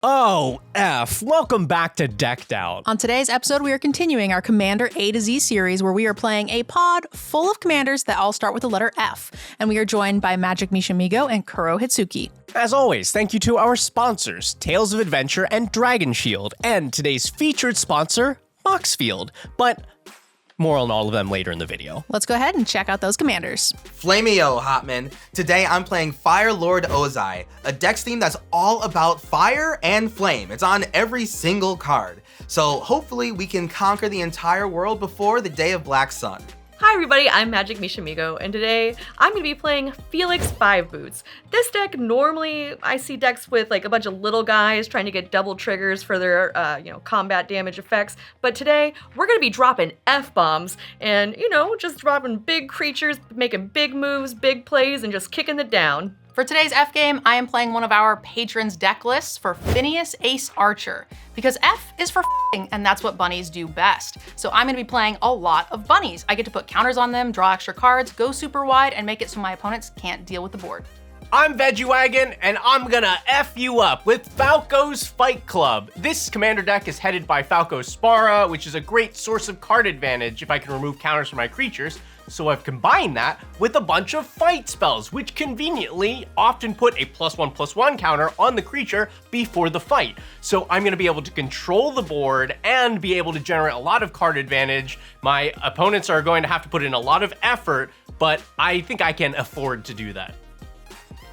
Oh, F. Welcome back to Decked Out. On today's episode, we are continuing our Commander A to Z series where we are playing a pod full of commanders that all start with the letter F. And we are joined by Magic Mishamigo and Kurohituski. As always, thank you to our sponsors, Tales of Adventure and Dragon Shield, and today's featured sponsor, Moxfield. But more on all of them later in the video. Let's go ahead and check out those commanders. Flameo, Hotman. Today I'm playing Fire Lord Ozai, a deck theme that's all about fire and flame. It's on every single card. So hopefully we can conquer the entire world before the day of Black Sun. Hi everybody, I'm Magic Mishamigo, and today I'm going to be playing Felix 5 Boots. This deck, normally I see decks with like a bunch of little guys trying to get double triggers for their, combat damage effects, but today we're going to be dropping F-bombs and, just dropping big creatures, making big moves, big plays, and just kicking it down. For today's F game, I am playing one of our patrons' deck lists for Finneas Ace Archer, because F is for f***ing, and that's what bunnies do best. So I'm gonna be playing a lot of bunnies. I get to put counters on them, draw extra cards, go super wide, and make it so my opponents can't deal with the board. I'm VeggieWagon, and I'm gonna F you up with Falco's Fight Club. This commander deck is headed by Falco Spara, which is a great source of card advantage if I can remove counters from my creatures. So I've combined that with a bunch of fight spells, which conveniently often put a +1/+1 counter on the creature before the fight. So I'm gonna be able to control the board and be able to generate a lot of card advantage. My opponents are going to have to put in a lot of effort, but I think I can afford to do that.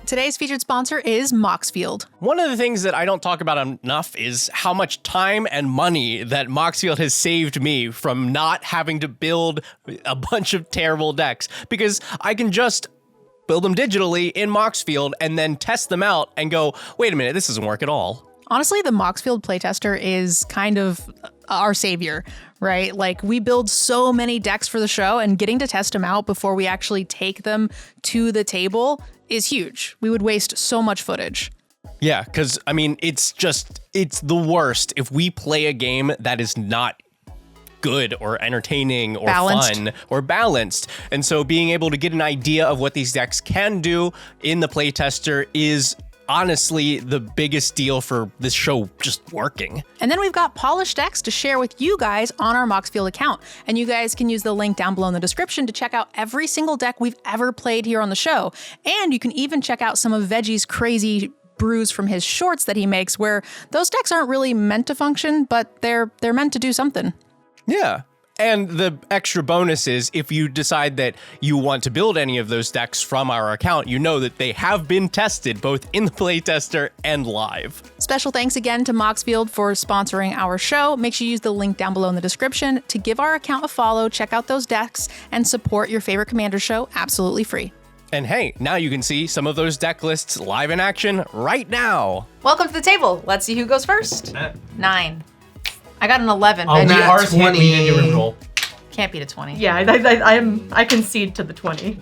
Today's featured sponsor is Moxfield. One of the things that I don't talk about enough is how much time and money that Moxfield has saved me from not having to build a bunch of terrible decks, because I can just build them digitally in Moxfield and then test them out and go, wait a minute, this doesn't work at all. Honestly, the Moxfield playtester is kind of our savior, right? Like, we build so many decks for the show, and getting to test them out before we actually take them to the table is huge. We would waste so much footage. Yeah, because, it's the worst if we play a game that is not good or entertaining or balanced. Fun or balanced. And so being able to get an idea of what these decks can do in the playtester is honestly the biggest deal for this show just working. And then we've got polished decks to share with you guys on our Moxfield account. And you guys can use the link down below in the description to check out every single deck we've ever played here on the show. And you can even check out some of Veggie's crazy brews from his shorts that he makes, where those decks aren't really meant to function, but they're meant to do something. Yeah. And the extra bonus is if you decide that you want to build any of those decks from our account, you know that they have been tested both in the playtester and live. Special thanks again to Moxfield for sponsoring our show. Make sure you use the link down below in the description to give our account a follow, check out those decks, and support your favorite Commander show absolutely free. And hey, now you can see some of those deck lists live in action right now. Welcome to the table. Let's see who goes first. 9. I got an 11. Oh, Veggie. Nat ours hit, 20. we didn't do a roll. Can't beat a 20. Yeah, I concede to the 20.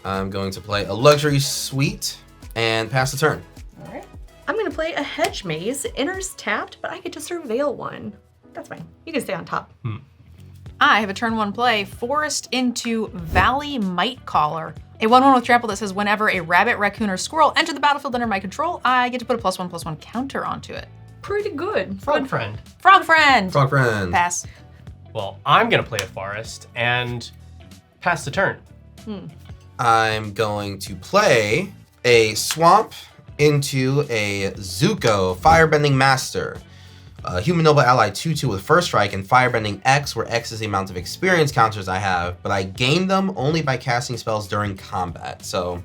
I'm going to play a luxury suite and pass the turn. All right. I'm going to play a hedge maze. Inner's tapped, but I get to surveil one. That's fine. You can stay on top. I have a turn 1 play, Forest into Valley Might Caller. A 1/1 with trample that says whenever a rabbit, raccoon, or squirrel enter the battlefield under my control, I get to put a +1/+1 counter onto it. Pretty good. Frog friend. Frog friend! Frog friend. Pass. Well, I'm gonna play a forest and pass the turn. I'm going to play a swamp into a Zuko Firebending Master. Human Noble Ally 2/2 with first strike and Firebending X, where X is the amount of experience counters I have, but I gain them only by casting spells during combat. So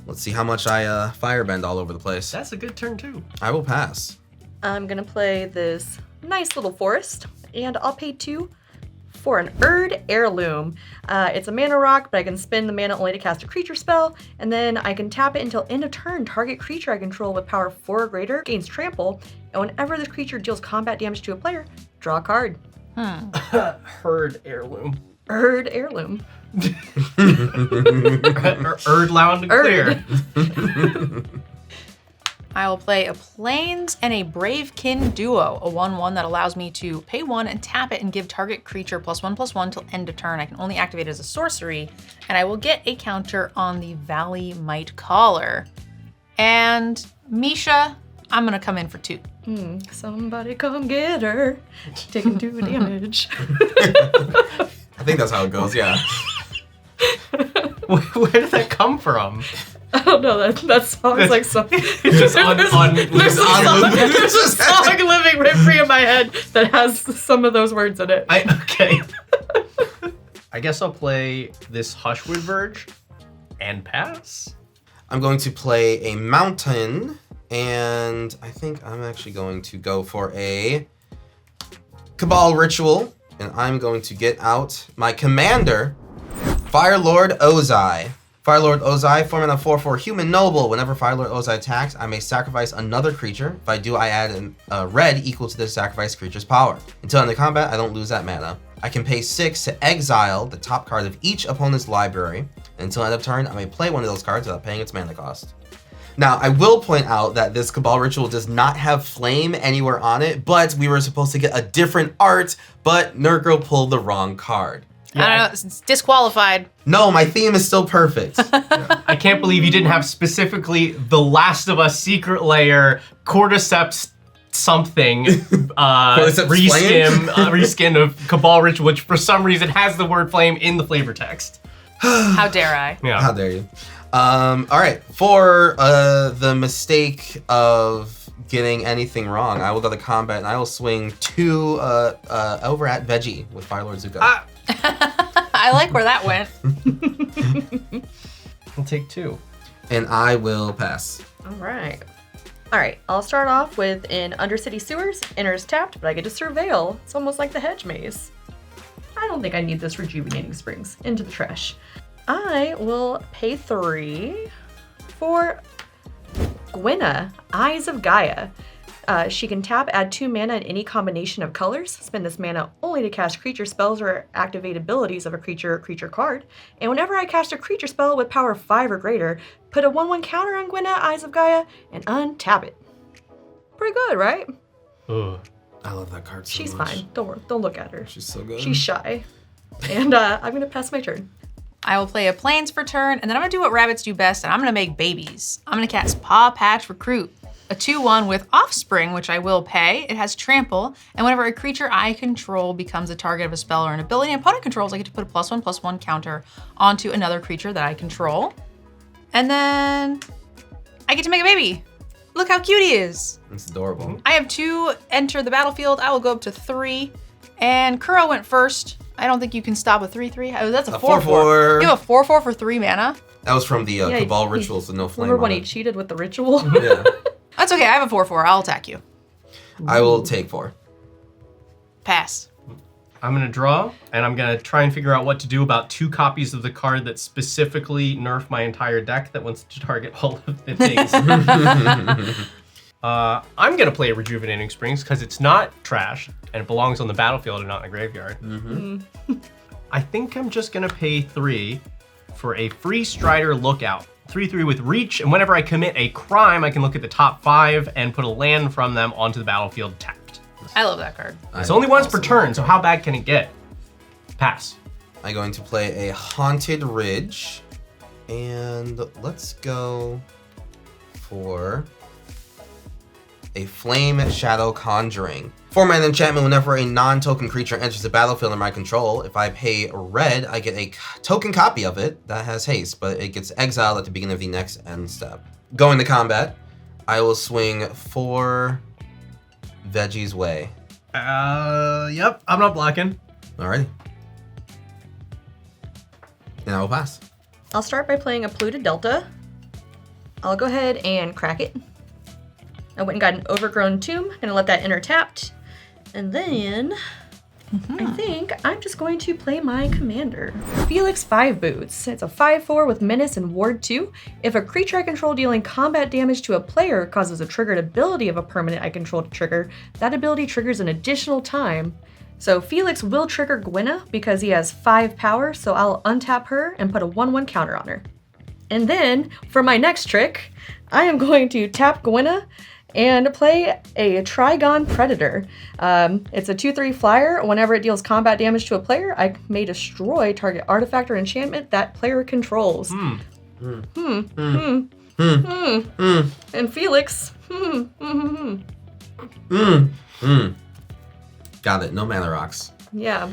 let's see how much I firebend all over the place. That's a good turn too. I will pass. I'm going to play this nice little forest, and I'll pay 2 for an Heirloom. It's a mana rock, but I can spend the mana only to cast a creature spell, and then I can tap it until end of turn. Target creature I control with power 4 or greater gains trample, and whenever this creature deals combat damage to a player, draw a card. Herd heirloom. Heirloom. Erd loud and clear. I will play a Plains and a Bravekin Duo, a 1/1 that allows me to pay 1 and tap it and give target creature +1/+1 till end of turn. I can only activate it as a sorcery, and I will get a counter on the Valley Might Caller. And Misha, I'm gonna come in for 2. Somebody come get her. Taking 2 damage. I think that's how it goes, yeah. Where did that come from? I don't know, that song's like so... It's just on There's a song living rent free in my head that has some of those words in it. Okay. I guess I'll play this Hushwood Verge and pass. I'm going to play a mountain, and I think I'm actually going to go for a Cabal Ritual, and I'm going to get out my commander, Firelord Ozai. Firelord Ozai, 4-mana 4/4 Human Noble. Whenever Firelord Ozai attacks, I may sacrifice another creature. If I do, I add a red equal to the sacrificed creature's power. Until end of combat, I don't lose that mana. I can pay 6 to exile the top card of each opponent's library. And until end of turn, I may play one of those cards without paying its mana cost. Now, I will point out that this Cabal Ritual does not have flame anywhere on it, but we were supposed to get a different art, but NerdGirl pulled the wrong card. I don't know, it's disqualified. No, my theme is still perfect. I can't believe you didn't have specifically The Last of Us Secret Lair, Cordyceps something, reskin of Cabal Ritual, which for some reason has the word flame in the flavor text. How dare I? Yeah. How dare you? All right, for the mistake of getting anything wrong, I will go to combat and I will swing 2 over at Veggie with Firelord Zuko. I like where that went. I'll take 2. And I will pass. All right, I'll start off with an Undercity Sewers. Enters tapped, but I get to Surveil. It's almost like the Hedge Maze. I don't think I need this Rejuvenating Springs. Into the trash. I will pay 3 for Gwenna, Eyes of Gaia. She can tap, add 2 mana in any combination of colors. Spend this mana only to cast creature spells or activate abilities of a creature or creature card. And whenever I cast a creature spell with power 5 or greater, put a 1/1 counter on Gwenna, Eyes of Gaia, and untap it. Pretty good, right? Ugh. I love that card so She's much. fine. Don't worry. Don't look at her. She's so good. She's shy. And I'm gonna pass my turn. I will play a Plains for turn, and then I'm gonna do what rabbits do best, and I'm gonna make babies. I'm gonna cast Paw Patch Recruit, a 2/1 with Offspring, which I will pay. It has Trample, and whenever a creature I control becomes a target of a spell or an ability an opponent controls, I get to put a +1/+1 counter onto another creature that I control. And then I get to make a baby. Look how cute he is. It's adorable. I have 2 enter the battlefield. I will go up to 3, and Kuro went first. I don't think you can stop a 3/3. Oh, that's a 4/4. You have a 4/4 for 3 mana? That was from the Cabal Rituals with no flame. Remember when on he it. cheated with the ritual? Yeah. That's okay, I have a 4/4. I'll attack you. I will take 4. Pass. I'm gonna draw, and I'm gonna try and figure out what to do about 2 copies of the card that specifically nerf my entire deck that wants to target all of the things. I'm gonna play Rejuvenating Springs because it's not trash and it belongs on the battlefield and not in a graveyard. I think I'm just gonna pay 3 for a free Strider Lookout. 3/3 with reach, and whenever I commit a crime, I can look at the top 5 and put a land from them onto the battlefield tapped. I love that card. It's only once per turn, so how bad can it get? Pass. I'm going to play a Haunted Ridge, and let's go for a Flame Shadow Conjuring. 4-mana enchantment. Whenever a non-token creature enters the battlefield under my control, if I pay red, I get a token copy of it that has haste, but it gets exiled at the beginning of the next end step. Going to combat, I will swing 4 Veggie's Way. Yep, I'm not blocking. Alrighty. And I will pass. I'll start by playing a Polluted Delta. I'll go ahead and crack it. I went and got an Overgrown Tomb. Gonna let that enter tapped. And then I think I'm just going to play my commander. Felix 5 Boots. It's a 5/4 with Menace and Ward 2. If a creature I control dealing combat damage to a player causes a triggered ability of a permanent I control to trigger, that ability triggers an additional time. So Felix will trigger Gwenna because he has 5 power, so I'll untap her and put a 1/1 counter on her. And then for my next trick, I am going to tap Gwenna and play a Trigon Predator. It's a 2/3 flyer. Whenever it deals combat damage to a player, I may destroy target artifact or enchantment that player controls. And Felix, Got it. No mana rocks. Yeah.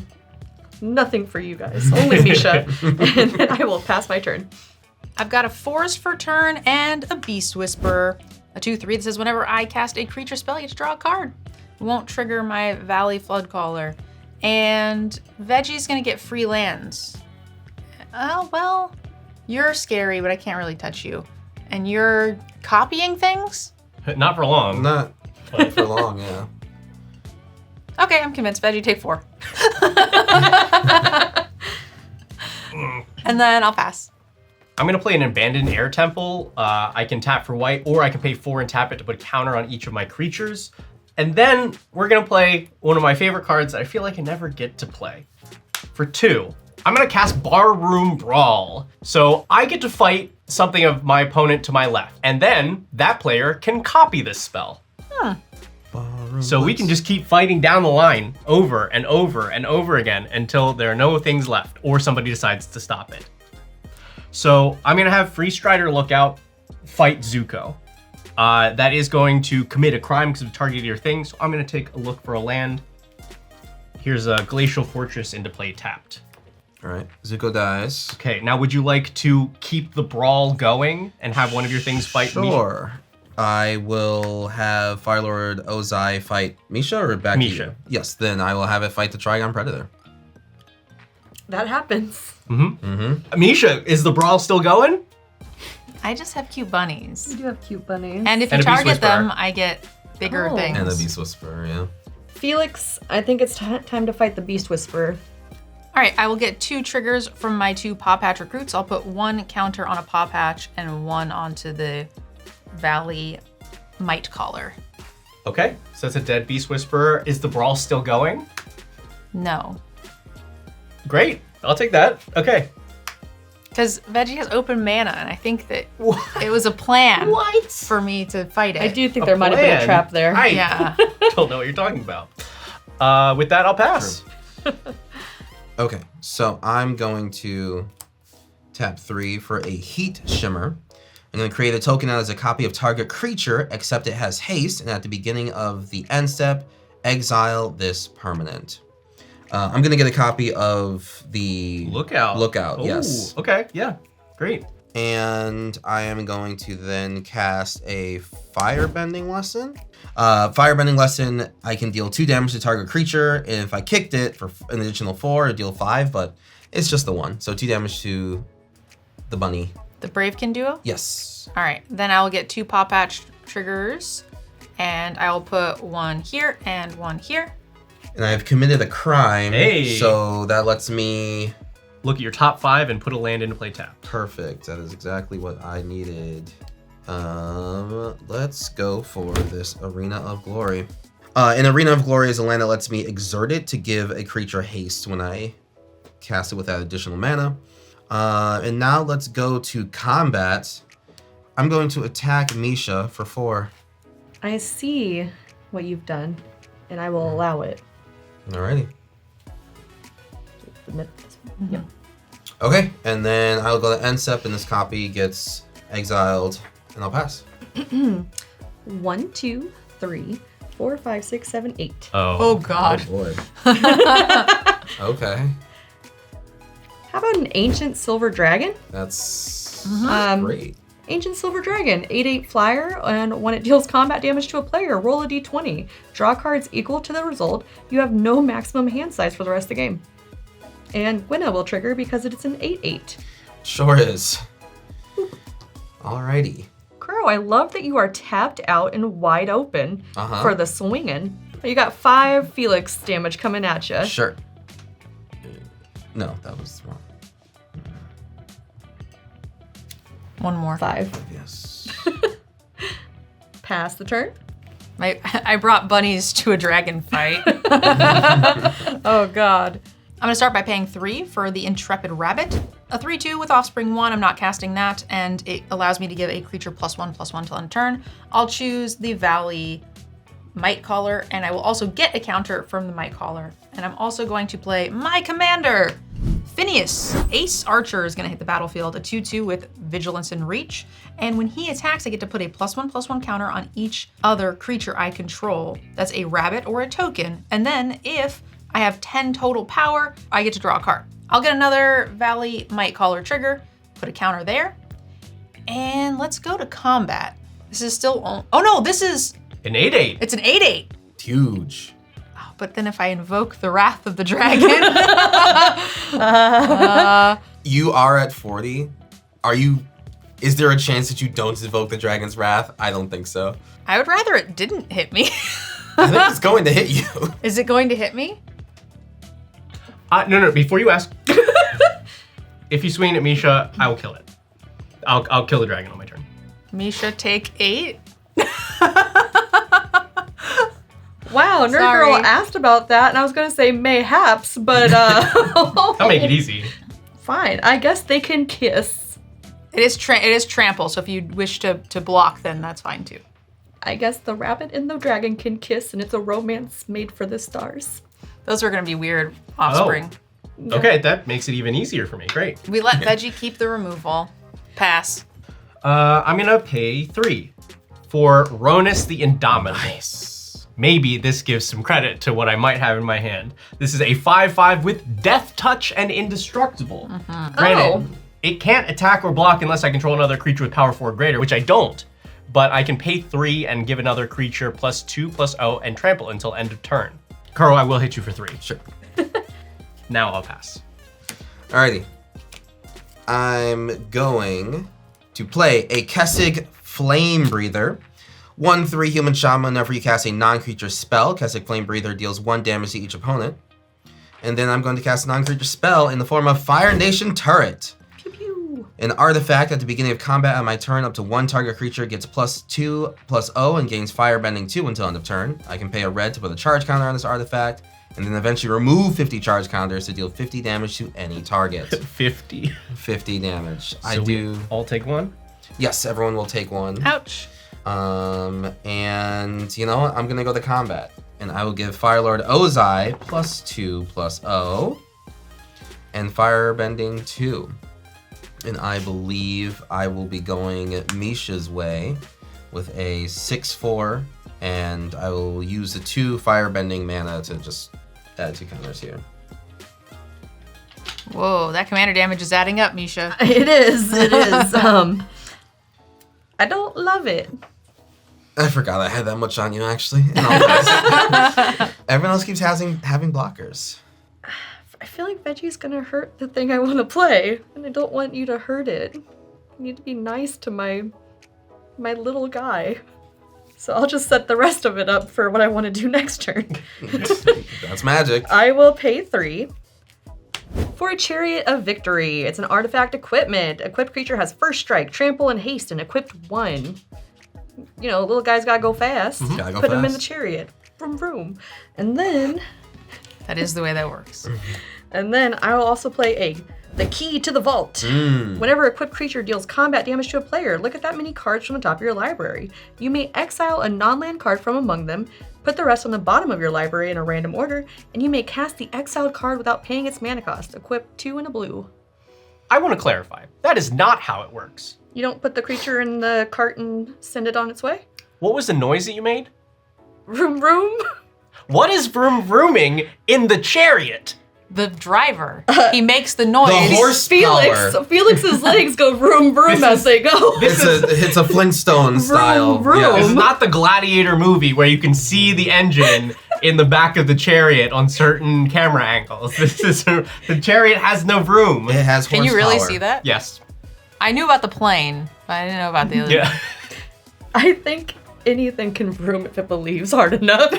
Nothing for you guys. Only Misha. And then I will pass my turn. I've got a Forest for turn and a Beast Whisperer. A 2/3 that says whenever I cast a creature spell, you get to draw a card. It won't trigger my Valley Floodcaller. And Veggie's gonna get free lands. Oh, well, you're scary, but I can't really touch you. And you're copying things? Not for long. Not for long, yeah. Okay, I'm convinced. Veggie, take 4. And then I'll pass. I'm gonna play an Abandoned Air Temple. I can tap for white, or I can pay 4 and tap it to put a counter on each of my creatures. And then we're gonna play one of my favorite cards that I feel like I never get to play. For 2, I'm gonna cast Barroom Brawl. So I get to fight something of my opponent to my left, and then that player can copy this spell. So we can just keep fighting down the line over and over and over again until there are no things left, or somebody decides to stop it. So I'm gonna have Free Strider Lookout fight Zuko. That is going to commit a crime because of targeted your thing. So I'm gonna take a look for a land. Here's a Glacial Fortress into play tapped. All right, Zuko dies. Okay, now would you like to keep the brawl going and have one of your things fight me? Sure. I will have Firelord Ozai fight Misha or back Misha. to you? Yes, then I will have it fight the Trigon Predator. That happens. Misha, is the brawl still going? I just have cute bunnies. You do have cute bunnies. And if you And a Beast target them, Whisperer. I get bigger Oh. things. And the Beast Whisperer, yeah. Felix, I think it's time to fight the Beast Whisperer. All right, I will get 2 triggers from my 2 Paw Patch recruits. I'll put 1 counter on a Paw Patch and 1 onto the Valley Might Caller. Okay, so that's a dead Beast Whisperer. Is the brawl still going? No, Great, I'll take that. Okay. because Veggie has open mana, and I think that it was a plan for me to fight it. I do think there might have been a plan? trap there. Yeah. Don't know what you're talking about. With that, I'll pass. Okay, so I'm going to tap 3 for a Heat Shimmer. I'm going to create a token that is a copy of target creature, except it has haste, and at the beginning of the end step, exile this permanent. I'm going to get a copy of the Lookout. Yes. Okay, yeah, great. And I am going to then cast a Firebending Lesson. Firebending Lesson, I can deal 2 damage to target creature. And if I kicked it for an additional 4, I deal 5, but it's just the 1. So 2 damage to the bunny. The Bravekin duo? Yes. All right, then I will get 2 Paw Patch triggers, and I will put 1 here and 1 here. And I've committed a crime. Hey. So that lets me... Look at your top 5 and put a land into play tap. Perfect. That is exactly what I needed. Let's go for this Arena of Glory. An Arena of Glory is a land that lets me exert it to give a creature haste when I cast it without additional mana. And now let's go to combat. I'm going to attack Misha for 4. I see what you've done, and I will allow it. Alrighty. Yep. Okay, and then I'll go to end step, and this copy gets exiled, and I'll pass. 1, 2, 3, 4, 5, 6, 7, 8. Oh, God. Oh boy. Okay. How about an Ancient Silver Dragon? That's great. Ancient Silver Dragon, 8/8 flyer, and when it deals combat damage to a player, roll a d20. Draw cards equal to the result. You have no maximum hand size for the rest of the game. And Gwynna will trigger because it's an 8/8. Sure is. Alrighty. Crow, I love that you are tapped out and wide open for the swinging. You got 5 Felix damage coming at you. Sure. No, that was wrong. 1 more. 5. Yes. Pass the turn. I brought bunnies to a dragon fight. Oh, God. I'm going to start by paying 3 for the Intrepid Rabbit. A 3/2 with Offspring 1, I'm not casting that, and it allows me to give a creature +1/+1 till end turn. I'll choose the Valley Might Caller, and I will also get a counter from the Might Caller. And I'm also going to play my commander, Finneas, Ace Archer is gonna hit the battlefield, a 2/2 with Vigilance and Reach. And when he attacks, I get to put a +1/+1 counter on each other creature I control. That's a rabbit or a token. And then if I have 10 total power, I get to draw a card. I'll get another Valley Might Caller trigger, put a counter there. And let's go to combat. This is still, oh no, this is An 8/8. it's an 8/8. Huge. Oh, but then if I invoke the Wrath of the Dragon, You are at 40. Is there a chance that you don't invoke the Dragon's Wrath? I don't think so. I would rather it didn't hit me. I think it's going to hit you. Is it going to hit me? No, before you ask. If you swing at Misha, I will kill it. I'll kill the dragon on my turn. Misha, take 8. Wow, Nerd Sorry. Girl asked about that, and I was gonna say mayhaps, but I'll make it easy. fine. I guess they can kiss. It is trample, so if you wish to block, then that's fine too. I guess the rabbit and the dragon can kiss, and it's a romance made for the stars. Those are gonna be weird offspring. Okay, that makes it even easier for me. Great. We let Veggie keep the removal. Pass. I'm gonna pay 3 for Ronus the Indomitable. Nice. Maybe this gives some credit to what I might have in my hand. This is a 5/5 with Death Touch and Indestructible. Granted, it can't attack or block unless I control another creature with power 4 or greater, which I don't. But I can pay 3 and give another creature +2/+0 and trample until end of turn. Kuro, I will hit you for 3. Sure. Now I'll pass. Alrighty. I'm going to play a Kessig Flame Breather. 1/3 human shaman. Whenever you cast a non-creature spell, Kessig Flame Breather deals 1 damage to each opponent. And then I'm going to cast a non-creature spell in the form of Fire Nation Turret. Pew pew. An artifact at the beginning of combat on my turn, up to 1 target creature gets +2/+0 and gains Firebending 2 until end of turn. I can pay a red to put a charge counter on this artifact, and then eventually remove 50 charge counters to deal 50 damage to any target. 50. 50 damage. So we all take 1? Yes, everyone will take 1. Ouch. And you know what? I'm gonna go to combat, and I will give Firelord Ozai +2/+0 and Firebending 2. And I believe I will be going Misha's way with a 6/4, and I will use the 2 Firebending mana to just add 2 counters here. Whoa, that commander damage is adding up, Misha. It is. I don't love it. I forgot I had that much on you, actually. In all honesty. Everyone else keeps having blockers. I feel like Veggie's gonna hurt the thing I want to play, and I don't want you to hurt it. You need to be nice to my little guy. So I'll just set the rest of it up for what I want to do next turn. That's magic. I will pay 3 for a Chariot of Victory. It's an artifact equipment. Equipped creature has first strike, trample, and haste, and equipped 1. You know, little guys gotta go fast. Gotta go Put him in fast. the chariot. Vroom vroom. And then That is the way that works. I will also play the Key to the Vault. Whenever a equipped creature deals combat damage to a player, look at that many cards from the top of your library. You may exile a non-land card from among them, put the rest on the bottom of your library in a random order, and you may cast the exiled card without paying its mana cost. Equip 2 and a blue. I want to clarify. That is not how it works. You don't put the creature in the cart and send it on its way? What was the noise that you made? Vroom vroom? What is vroom vrooming in the chariot? The driver, he makes the noise. The horse power. Felix's legs go vroom vroom as they go. It's a Flintstone style. vroom. Yeah. This is not the Gladiator movie where you can see the engine in the back of the chariot on certain camera angles. The chariot has no vroom. It has horsepower. Can you really see that? Yes. I knew about the plane, but I didn't know about the other. Yeah. I think anything can vroom if it believes hard enough.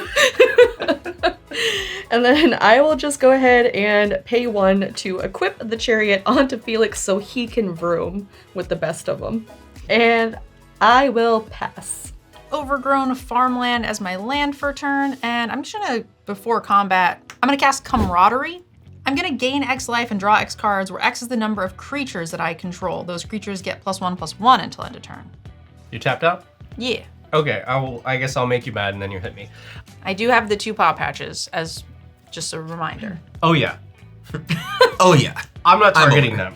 And then I will just go ahead and pay 1 to equip the chariot onto Felix so he can vroom with the best of them. And I will pass. Overgrown farmland as my land for turn, and I'm just gonna, before combat, I'm gonna cast Camaraderie. I'm gonna gain X life and draw X cards, where X is the number of creatures that I control. Those creatures get +1/+1 until end of turn. You tapped out? Yeah. Okay, I guess I'll make you mad and then you hit me. I do have the 2 paw patches as just a reminder. Oh yeah. Oh yeah. I'm not I'm targeting over. them.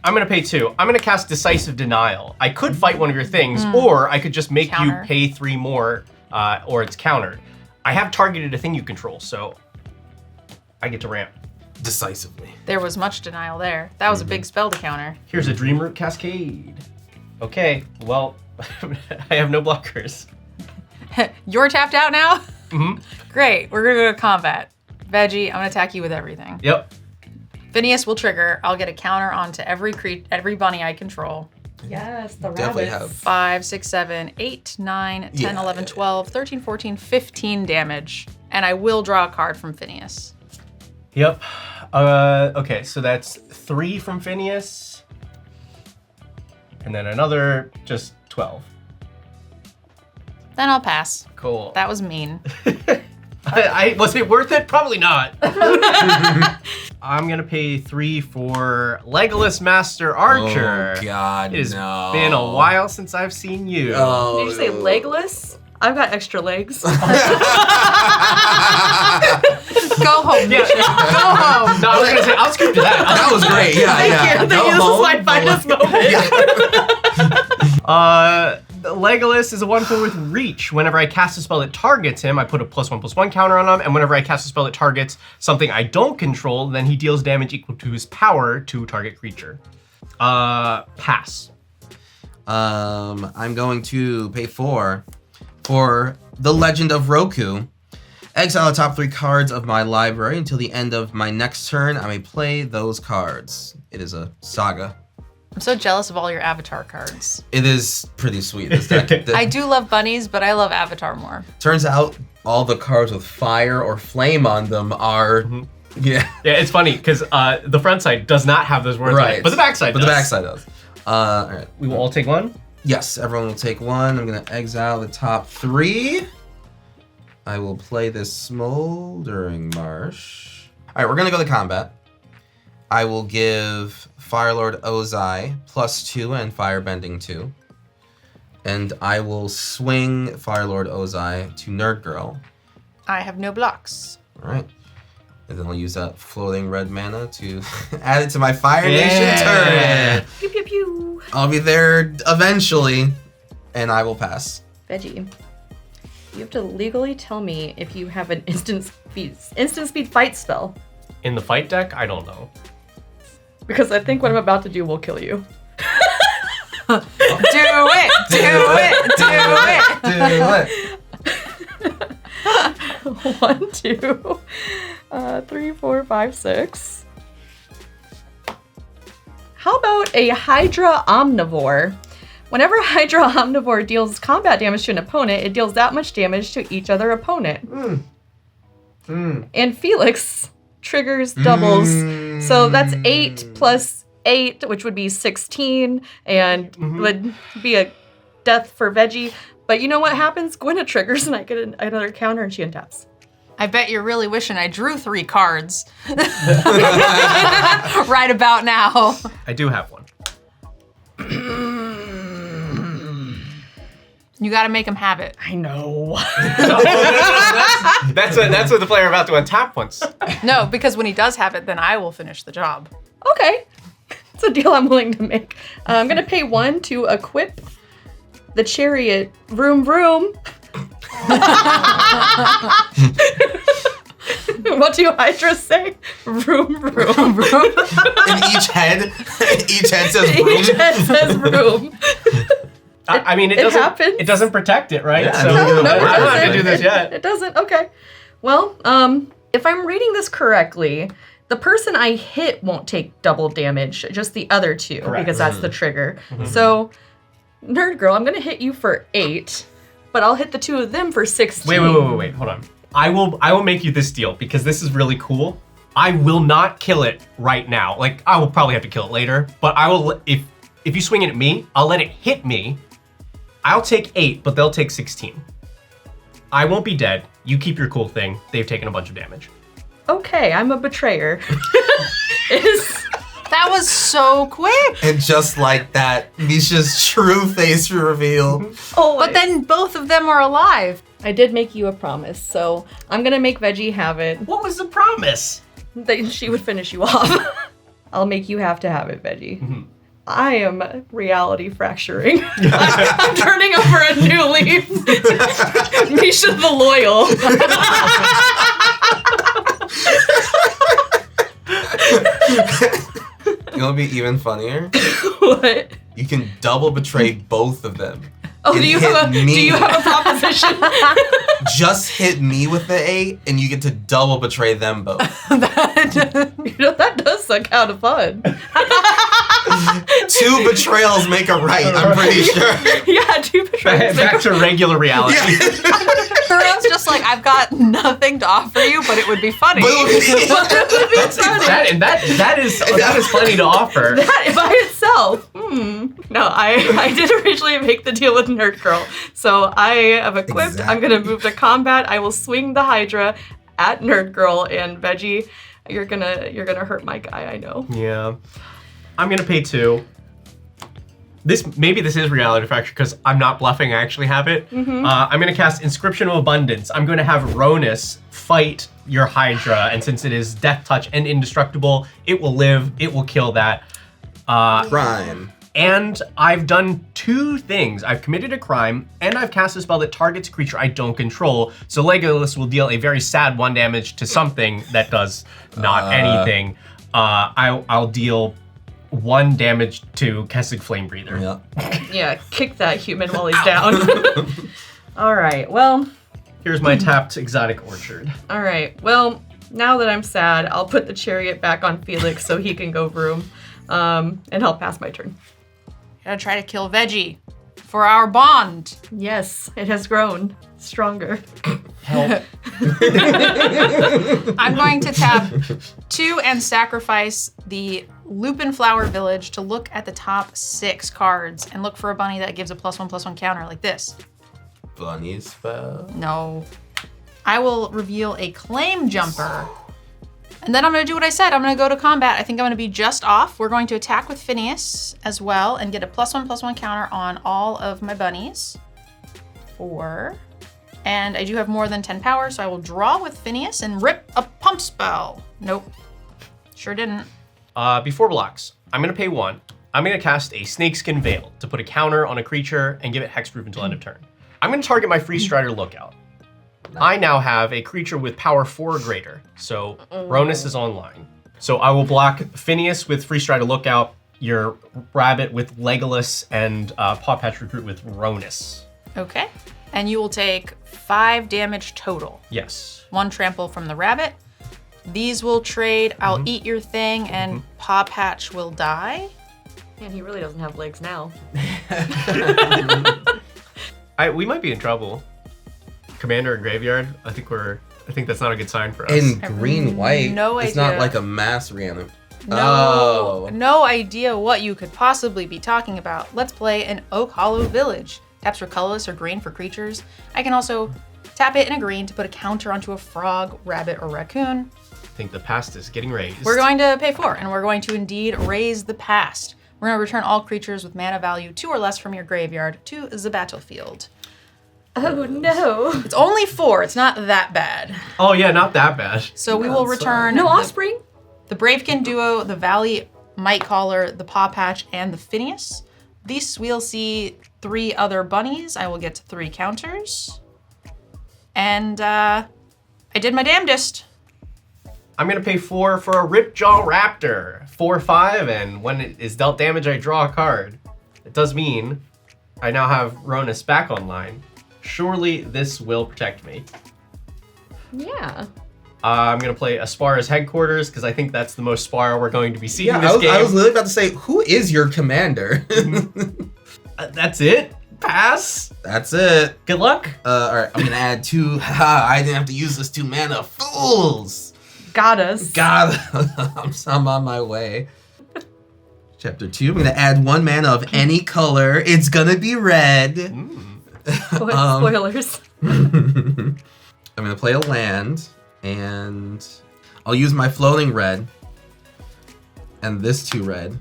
I'm gonna pay 2. I'm gonna cast Decisive Denial. I could fight one of your things, or I could just make Counter. you pay 3 more, or it's countered. I have targeted a thing you control, so I get to ramp. Decisively. There was much denial there. That was a big spell to counter. Here's a Dreamroot Cascade. Okay, well, I have no blockers. You're tapped out now? Mhm. Great, we're gonna go to combat. Veggie, I'm gonna attack you with everything. Yep. Phineas will trigger. I'll get a counter onto every bunny I control. Yes, the Definitely rabbits. have. 5, 6, 7, 8, 9, 10, Yeah. 11, 12, 13, 14, 15 damage. And I will draw a card from Phineas. Yep. Okay, so that's 3 from Finneas. And then another, just 12. Then I'll pass. Cool. That was mean. Was it worth it? Probably not. I'm gonna pay 3 for Legolas Master Archer. Oh God, It has no. been a while since I've seen you. Oh. Did you say legless? I've got extra legs. Go home, Yeah. Misha. Go home. No, I was gonna say, I'll skip to that. That was great. Yeah, yeah. Thank Go you. This home, is my finest but- moment. Legolas is a 1/4 with reach. Whenever I cast a spell that targets him, I put a +1/+1 counter on him, and whenever I cast a spell that targets something I don't control, then he deals damage equal to his power to target creature. Pass. I'm going to pay 4 for The Legend of Roku. Exile the top 3 cards of my library until the end of my next turn. I may play those cards. It is a saga. I'm so jealous of all your Avatar cards. It is pretty sweet. This deck. I do love bunnies, but I love Avatar more. Turns out all the cards with fire or flame on them are, yeah, Yeah, it's funny because the front side does not have those words on right. it, but the back side But does. the backside does. All right. We will all take one. Yes, everyone will take 1. I'm gonna exile the top 3. I will play this Smoldering Marsh. All right, we're gonna go to combat. I will give Firelord Ozai +2 and Firebending 2. And I will swing Firelord Ozai to NerdGirl. I have no blocks. All right. And then I'll use that floating red mana to add it to my Fire Nation turn. Pew pew pew. I'll be there eventually, and I will pass. Veggie, you have to legally tell me if you have an instant speed fight spell, In the fight deck, I don't know. because I think what I'm about to do will kill you. Do it! Do it! Do it. 1, 2, 3, 4, 5, 6. How about a Hydra Omnivore? Whenever Hydra Omnivore deals combat damage to an opponent, it deals that much damage to each other opponent. And Felix triggers doubles. So that's 8 plus 8, which would be 16, and would be a death for Veggie. But you know what happens? Gwenna triggers and I get another counter and she untaps. I bet you're really wishing I drew 3 cards. Right about now. I do have one. You gotta make him have it. I know. That's what the player about to untap wants. No, because when he does have it, then I will finish the job. Okay. It's a deal I'm willing to make. I'm going to pay 1 to equip the chariot. Vroom, vroom. What do Hydra say? Vroom, vroom. And each head says Each room. head says vroom. I mean, it it doesn't. happens. It doesn't protect it, right? Yeah, so no, we're it not doesn't. gonna do this yet. It doesn't. Okay. Well, if I'm reading this correctly, the person I hit won't take double damage, just the other 2, Correct. because that's the trigger. So, Nerd Girl, I'm gonna hit you for 8, but I'll hit the 2 of them for 16. Wait. Hold on. I will make you this deal because this is really cool. I will not kill it right now. Like, I will probably have to kill it later, but I will. If you swing it at me, I'll let it hit me. I'll take 8, but they'll take 16. I won't be dead. You keep your cool thing. They've taken a bunch of damage. Okay, I'm a betrayer. That was so quick. And just like that, Misha's true face reveal. Oh, But then both of them are alive. I did make you a promise, so I'm gonna make Veggie have it. What was the promise? That she would finish you off. I'll make you have to have it, Veggie. I am reality fracturing. I'm turning over a new leaf. Misha the Loyal. You know what'd be even funnier? What? You can double betray both of them. Oh, do you have a proposition? Just hit me with the 8, and you get to double betray them both. That does sound kind of fun. 2 betrayals make a right, I'm pretty sure. Yeah, 2 betrayals. Back to regular reality. Kuro's just like, I've got nothing to offer you, but it would be funny. That is plenty to offer. That by itself. No, I did originally make the deal with NerdGirl. So I have equipped. Exactly. I'm gonna move to combat. I will swing the Hydra at NerdGirl and Veggie. You're gonna hurt my guy. I know. Yeah, I'm gonna pay 2. Maybe this is reality fracture because I'm not bluffing. I actually have it. I'm gonna cast Inscription of Abundance. I'm gonna have Ronus fight your Hydra, and since it is Death Touch and indestructible, it will live. It will kill that. Crime. And I've done 2 things. I've committed a crime, and I've cast a spell that targets a creature I don't control. So Legolas will deal a very sad 1 damage to something that does not anything. I'll deal 1 damage to Kessig Flame Breather. Yep. Yeah, kick that human while he's down. All right. Well. Here's my tapped Exotic Orchard. All right. Well, now that I'm sad, I'll put the chariot back on Felix so he can go vroom, and I'll pass my turn. Gotta try to kill Veggie for our bond. Yes, it has grown stronger. Help. I'm going to tap 2 and sacrifice the Lupin Flower Village to look at the top 6 cards and look for a bunny that gives a +1/+1 counter like this. Bunny spell. No. I will reveal a Claim Jumper. And then I'm gonna do what I said. I'm gonna go to combat. I think I'm gonna be just off. We're going to attack with Finneas as well and get a +1/+1 counter on all of my bunnies. 4. And I do have more than 10 power, so I will draw with Finneas and rip a pump spell. Nope. Sure didn't. Before blocks, I'm gonna pay 1. I'm gonna cast a Snakeskin Veil to put a counter on a creature and give it hexproof until end of turn. I'm gonna target my Free Strider Lookout. I now have a creature with power 4 or greater, so Ronus is online. So I will block Finneas with Free Strider Lookout, your Rabbit with Legolas, and Paw Patch Recruit with Ronus. Okay. And you will take 5 damage total. Yes. 1 trample from the rabbit. These will trade. I'll eat your thing, and Paw Patch will die. Man, he really doesn't have legs now. We might be in trouble. Commander and Graveyard. I think that's not a good sign for us. In green-white. No It's idea. not like a mass reanimation. No idea what you could possibly be talking about. Let's play an Oak Hollow Village. Taps for colorless or green for creatures. I can also tap it in a green to put a counter onto a frog, rabbit, or raccoon. I think the past is getting raised. We're going to pay 4, and we're going to indeed raise the past. We're going to return all creatures with mana value 2 or less from your graveyard to the battlefield. Oh no. It's only 4. It's not that bad. Oh yeah, not that bad. So we will return No Offspring? the Bravekin duo, the Valley Might Caller, the Paw Patch, and the Finneas. These we'll see 3 other bunnies. I will get 3 counters. And I did my damnedest. I'm gonna pay 4 for a Ripjaw Raptor. 4/5, and when it is dealt damage, I draw a card. It does mean I now have Ronus back online. Surely this will protect me. Yeah. I'm gonna play Aspara's Headquarters because I think that's the most Spara we're going to be seeing this I game. was literally about to say, who is your commander? That's it? Pass? That's it. Good luck? All right, I'm gonna add 2. I didn't have to use this 2 mana. Fools! Got us. God, I'm on my way. Chapter 2, I'm gonna add 1 mana of any color. It's gonna be red. Spoilers. I'm gonna play a land, and I'll use my floating red and this 2 red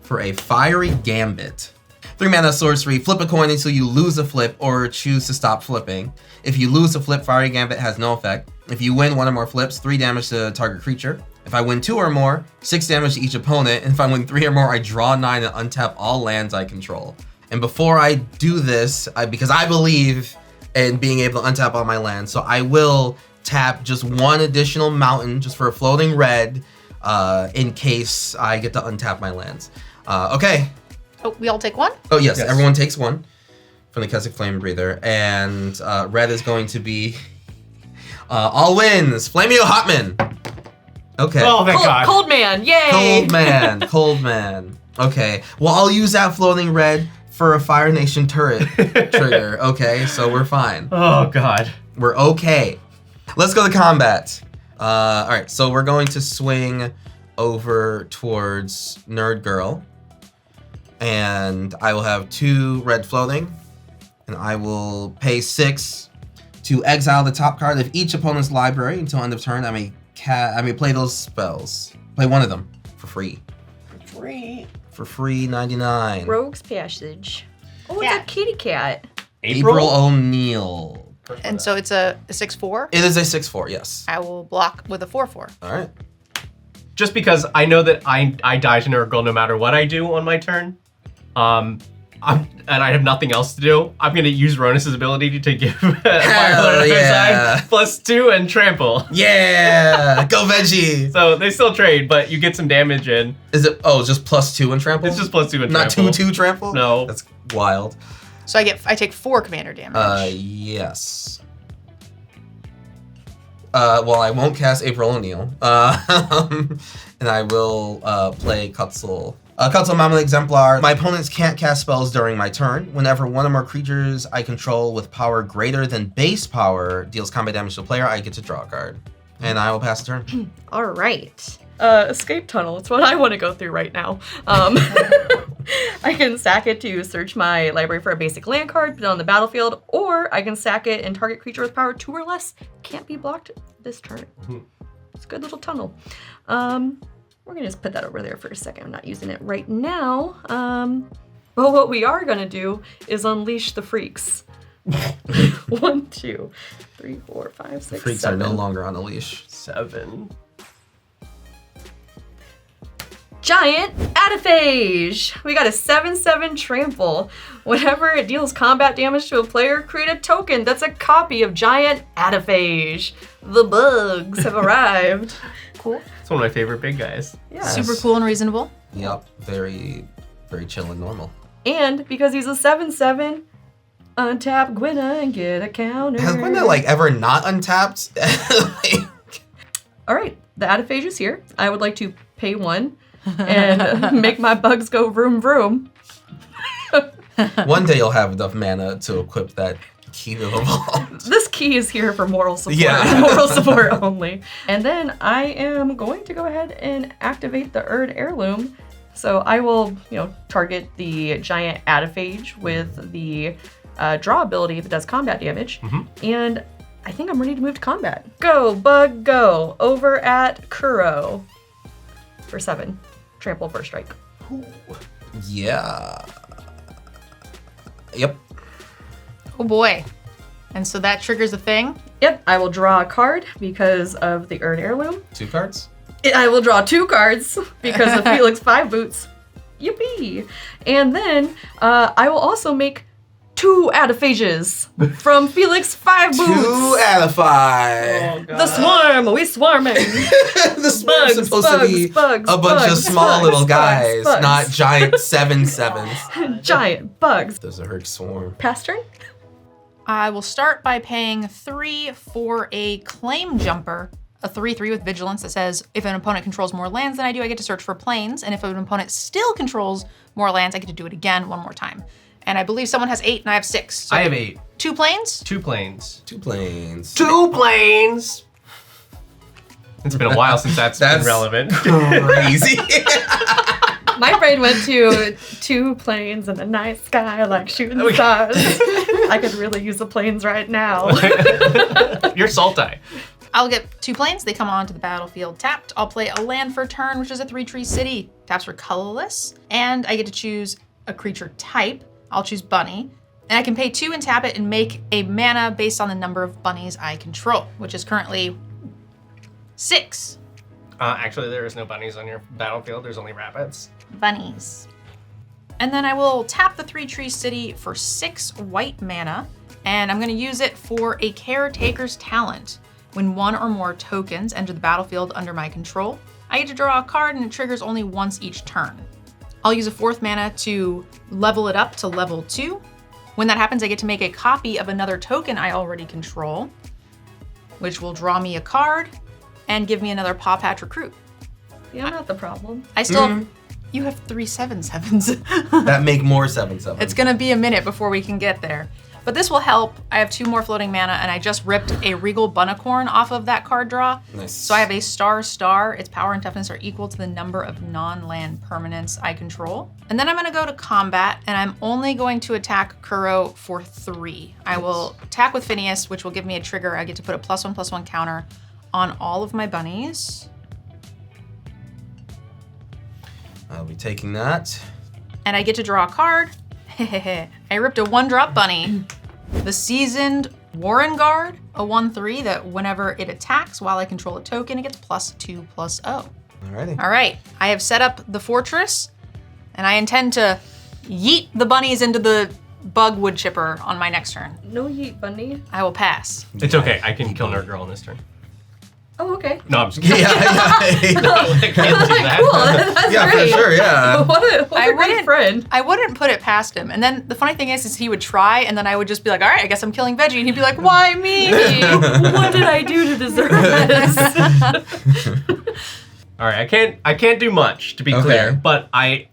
for a Fiery Gambit. 3 mana sorcery, flip a coin until you lose a flip or choose to stop flipping. If you lose a flip, Fiery Gambit has no effect. If you win 1 or more flips, 3 damage to the target creature. If I win 2 or more, 6 damage to each opponent. And if I win 3 or more, I draw 9 and untap all lands I control. And before I do this, because I believe in being able to untap all my lands, so I will tap just 1 additional mountain just for a floating red in case I get to untap my lands. Okay. Oh, we all take 1? Oh, yes. Everyone takes 1 from the Keswick Flame Breather. And red is going to be all wins. Flameo Hotman. Okay. Oh, thank God. Cold man, yay! Cold man, cold man. Okay, well, I'll use that floating red for a Fire Nation turret trigger. Okay, so we're fine. Oh, God. We're okay. Let's go to combat. All right, so we're going to swing over towards NerdGirl. And I will have 2 red floating. And I will pay 6 to exile the top card of each opponent's library until end of turn. I may play those spells. Play one of them for free. For free, 99. Rogue's Passage. Oh, it's Cat. a kitty cat. April O'Neil. And so it's a 6/4. It is a 6/4, yes. I will block with a 4/4. All right. Just because I know that I die to NerdGirl no matter what I do on my turn, and I have nothing else to do, I'm going to use Ronus's ability to give Firelord yeah. +2 and trample. Yeah, go Veggie. So they still trade, but you get some damage in. Is it, just +2 and trample? It's just +2 and Not trample. 2/2 trample? No. That's wild. So I take 4 commander damage. Yes. Well, I won't cast April O'Neil. And I will play Kutzel. Kutzel Mammoth Exemplar. My opponents can't cast spells during my turn. Whenever one or more creatures I control with power greater than base power deals combat damage to a player, I get to draw a card. And I will pass the turn. All right. Escape Tunnel. It's what I want to go through right now. I can sack it to search my library for a basic land card, put it on the battlefield, or I can sack it and target creature with power 2 or less can't be blocked this turn. It's a good little tunnel. We're gonna just put that over there for a second. I'm not using it right now. But what we are gonna do is unleash the freaks. 1, 2, 3, 4, 5, 6, Freaks 7. are no longer on a leash. 7. Giant Adaphage! We got a 7/7 trample. Whenever it deals combat damage to a player, create a token that's a copy of Giant Adaphage. The bugs have arrived. Cool. It's one of my favorite big guys. Yeah. Super cool and reasonable. Yep, very, very chill and normal. And because he's a 7/7, untap Gwenna and get a counter. Has Gwenda, ever not untapped? All right, the Adaphage is here. I would like to pay 1 and make my bugs go vroom vroom. One day you'll have enough mana to equip that key to evolve. This key is here for moral support. Yeah. Moral support only. And then I am going to go ahead and activate the Erd Heirloom. So I will, target the giant Adaphage with the draw ability if it does combat damage. And I think I'm ready to move to combat. Go, bug, go. Over at Kuro for 7. Trample first strike. Yeah. Yep. Oh boy. And so that triggers a thing. Yep, I will draw a card because of the Erd Heirloom. 2 cards? I will draw 2 cards because of Felix 5 boots. Yippee! And then I will also make 2 Adaphages from Felix 5 boots. 2 out of 5. Oh, God. The swarm, we swarming. The swarm's Bugs, supposed to be bugs, a bunch of bugs, small bugs, little bugs, guys, bugs. not giant 7/7s. Giant bugs. There's a herd swarm. Pass turn? I will start by paying 3 for a claim jumper, a 3/3 with vigilance that says if an opponent controls more lands than I do, I get to search for planes. And if an opponent still controls more lands, I get to do it again 1 more time. And I believe someone has 8 and I have 6. So I have 8. 2 planes? 2 planes. 2 planes. 2 planes! It's been a while since that's been relevant. Crazy. My brain went to 2 planes in the night sky like shooting stars. I could really use the planes right now. You're Sultai. I'll get 2 planes. They come onto the battlefield tapped. I'll play a land for turn, which is a 3-tree city. Taps for colorless. And I get to choose a creature type. I'll choose bunny. And I can pay 2 and tap it and make a mana based on the number of bunnies I control, which is currently 6. Actually, there is no bunnies on your battlefield. There's only rabbits. Bunnies. And then I will tap the 3-tree city for 6 white mana, and I'm going to use it for a Caretaker's Talent. When 1 or more tokens enter the battlefield under my control, I get to draw a card and it triggers only once each turn. I'll use a 4th mana to level it up to level 2. When that happens, I get to make a copy of another token I already control, which will draw me a card and give me another Paw Patch Recruit. Yeah, not the problem. I still you have 3 7/7s. That make more 7/7. It's gonna be a minute before we can get there. But this will help. I have 2 more floating mana, and I just ripped a Regal Bunnicorn off of that card draw. Nice. So I have a star. Its power and toughness are equal to the number of non-land permanents I control. And then I'm gonna go to combat, and I'm only going to attack Kuro for 3. I will attack with Finneas, which will give me a trigger. I get to put a +1/+1 counter on all of my bunnies. I'll be taking that. And I get to draw a card. I ripped a 1-drop bunny. The Seasoned Warren Guard, a 1/3 that whenever it attacks while I control a token, it gets +2/+0. Alrighty. All right, I have set up the fortress, and I intend to yeet the bunnies into the bug wood chipper on my next turn. No yeet, bunny. I will pass. It's okay. I can kill NerdGirl on this turn. Oh, okay. No, I'm just kidding. Yeah. No, I can't do that. Cool. That's Yeah, great. for sure, yeah. What a great friend. I wouldn't put it past him. And then the funny thing is he would try, and then I would just be like, all right, I guess I'm killing Veggie. And he'd be like, why me? What did I do to deserve this? All right, I can't do much, to be clear, but I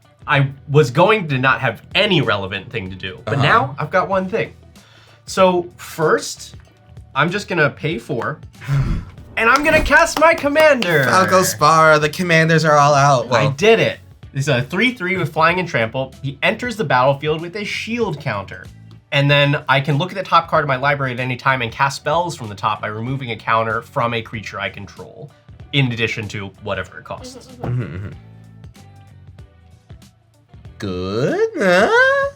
was going to not have any relevant thing to do, but now I've got one thing. So first, I'm just gonna pay 4, and I'm gonna cast my commander. Falco Spara, the commanders are all out. I Well, did it. This is a 3/3 with flying and trample. He enters the battlefield with a shield counter. And then I can look at the top card of my library at any time and cast spells from the top by removing a counter from a creature I control, in addition to whatever it costs. good. Huh?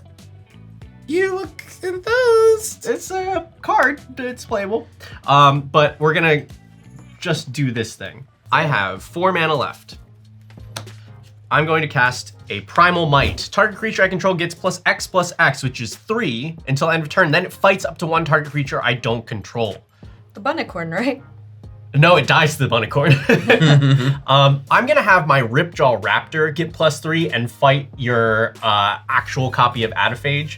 You look enthused. It's a card, it's playable. But we're gonna just do this thing. I have 4 mana left. I'm going to cast a Primal Might. Target creature I control gets +X/+X, which is 3 until end of turn. Then it fights up to 1 target creature I don't control. The bunnicorn, right? No, it dies to the bunnicorn. I'm gonna have my Ripjaw Raptor get +3 and fight your actual copy of Adaphage.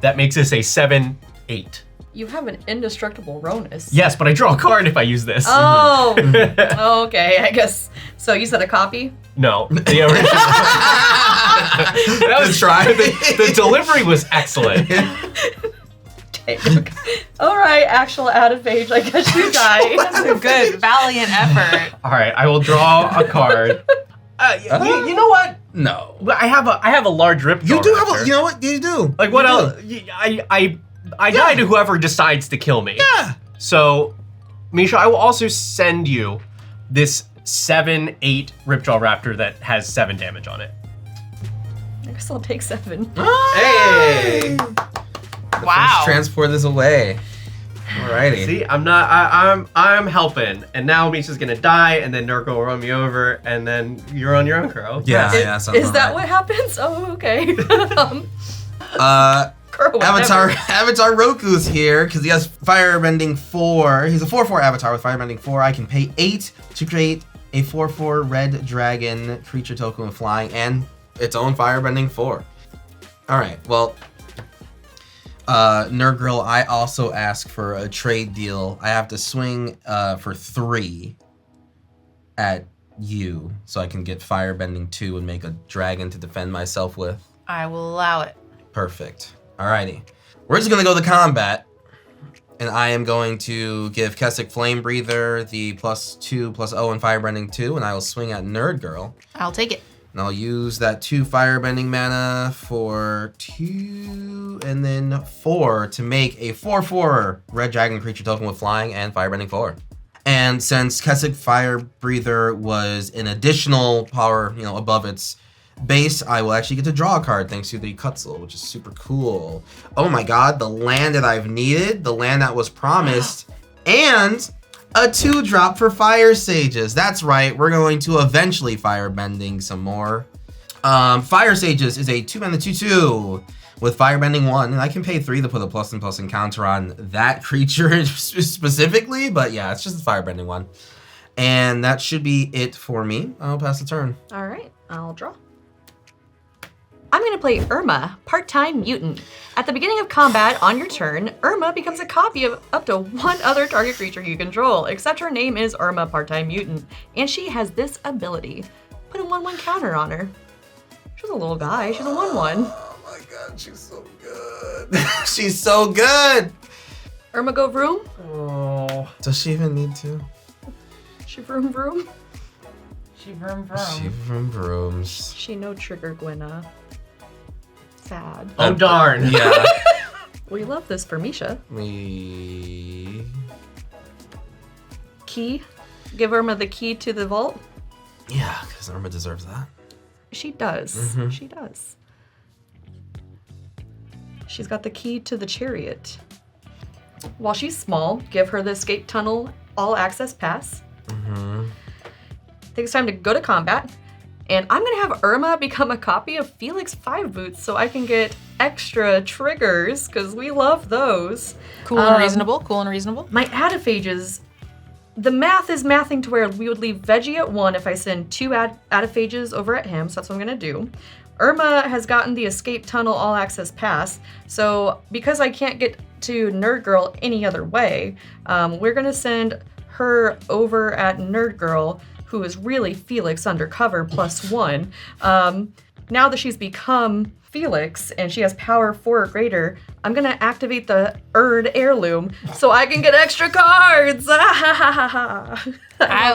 That makes this a 7/8. You have an indestructible Ronus. Yes, but I draw a card if I use this. Oh, okay, I guess. So you said a copy? No, the original. That was try. The delivery was excellent. All right, actual Adaphage, I guess you die. That's a good, valiant effort. All right, I will draw a card. You know what? No. I have a large Ripjaw. You do have Raptor. a, you know what? You do. Like what You else? do. I die to whoever decides to kill me. Yeah. So, Misha, I will also send you this 7/8 Ripjaw Raptor that has 7 damage on it. I guess I'll take 7. Hey! Wow. Transport this away. Alrighty. See, I'm helping, and now Misha's gonna die, and then Nurko will run me over, and then you're on your own, Kuro. Yeah, yeah. Is that what happens? Oh, okay. Avatar Roku's here because he has Firebending 4. He's a 4/4 Avatar with Firebending 4. I can pay 8 to create a 4/4 red dragon creature token with flying and its own Firebending 4. All right, well, NerdGirl, I also ask for a trade deal. I have to swing for 3 at you so I can get Firebending 2 and make a dragon to defend myself with. I will allow it. Perfect. Alrighty. We're just gonna go to combat. And I am going to give Kessick Flame Breather the +2/+0 and Firebending 2, and I will swing at NerdGirl. I'll take it. And I'll use that 2 Firebending mana for 2 and then 4 to make a 4/4 red dragon creature token with flying and Firebending 4. And since Kessick Fire Breather was an additional power, above its base, I will actually get to draw a card thanks to the Cutzel, which is super cool. Oh my god, the land that I've needed, the land that was promised, and a 2-drop for Fire Sages. That's right, we're going to eventually firebending some more. Fire Sages is a 2-mana 2/2 with firebending 1, and I can pay 3 to put a +++ encounter on that creature specifically, but yeah, it's just a firebending 1. And that should be it for me. I'll pass the turn. All right, I'll draw. I'm going to play Irma, Part-Time Mutant. At the beginning of combat on your turn, Irma becomes a copy of up to one other target creature you control, except her name is Irma, Part-Time Mutant, and she has this ability. Put a 1/1 counter on her. She's a little guy. She's a 1/1. Oh my god, she's so good. She's so good. Irma go vroom? Oh. Does she even need to? She vroom vroom? She vroom vroom. She vroom vrooms. She no trigger Gwenna. Sad. Oh, darn. Yeah. We love this for Misha. We... Key. Give Irma the key to the vault. Yeah, because Irma deserves that. She does. Mhm. She does. She's got the key to the chariot. While she's small, give her the escape tunnel all access pass. Mm-hmm. Takes time to go to combat. And I'm gonna have Irma become a copy of Felix 5 Boots so I can get extra triggers, because we love those. Cool and reasonable. Cool and reasonable. My adiphages, the math is mathing to where we would leave Veggie at 1 if I send 2 adiphages over at him, so that's what I'm gonna do. Irma has gotten the escape tunnel all access pass, so because I can't get to NerdGirl any other way, we're gonna send her over at NerdGirl, who is really Felix undercover +1. Now that she's become Felix and she has power 4 or greater, I'm gonna activate the Erd heirloom so I can get extra cards. I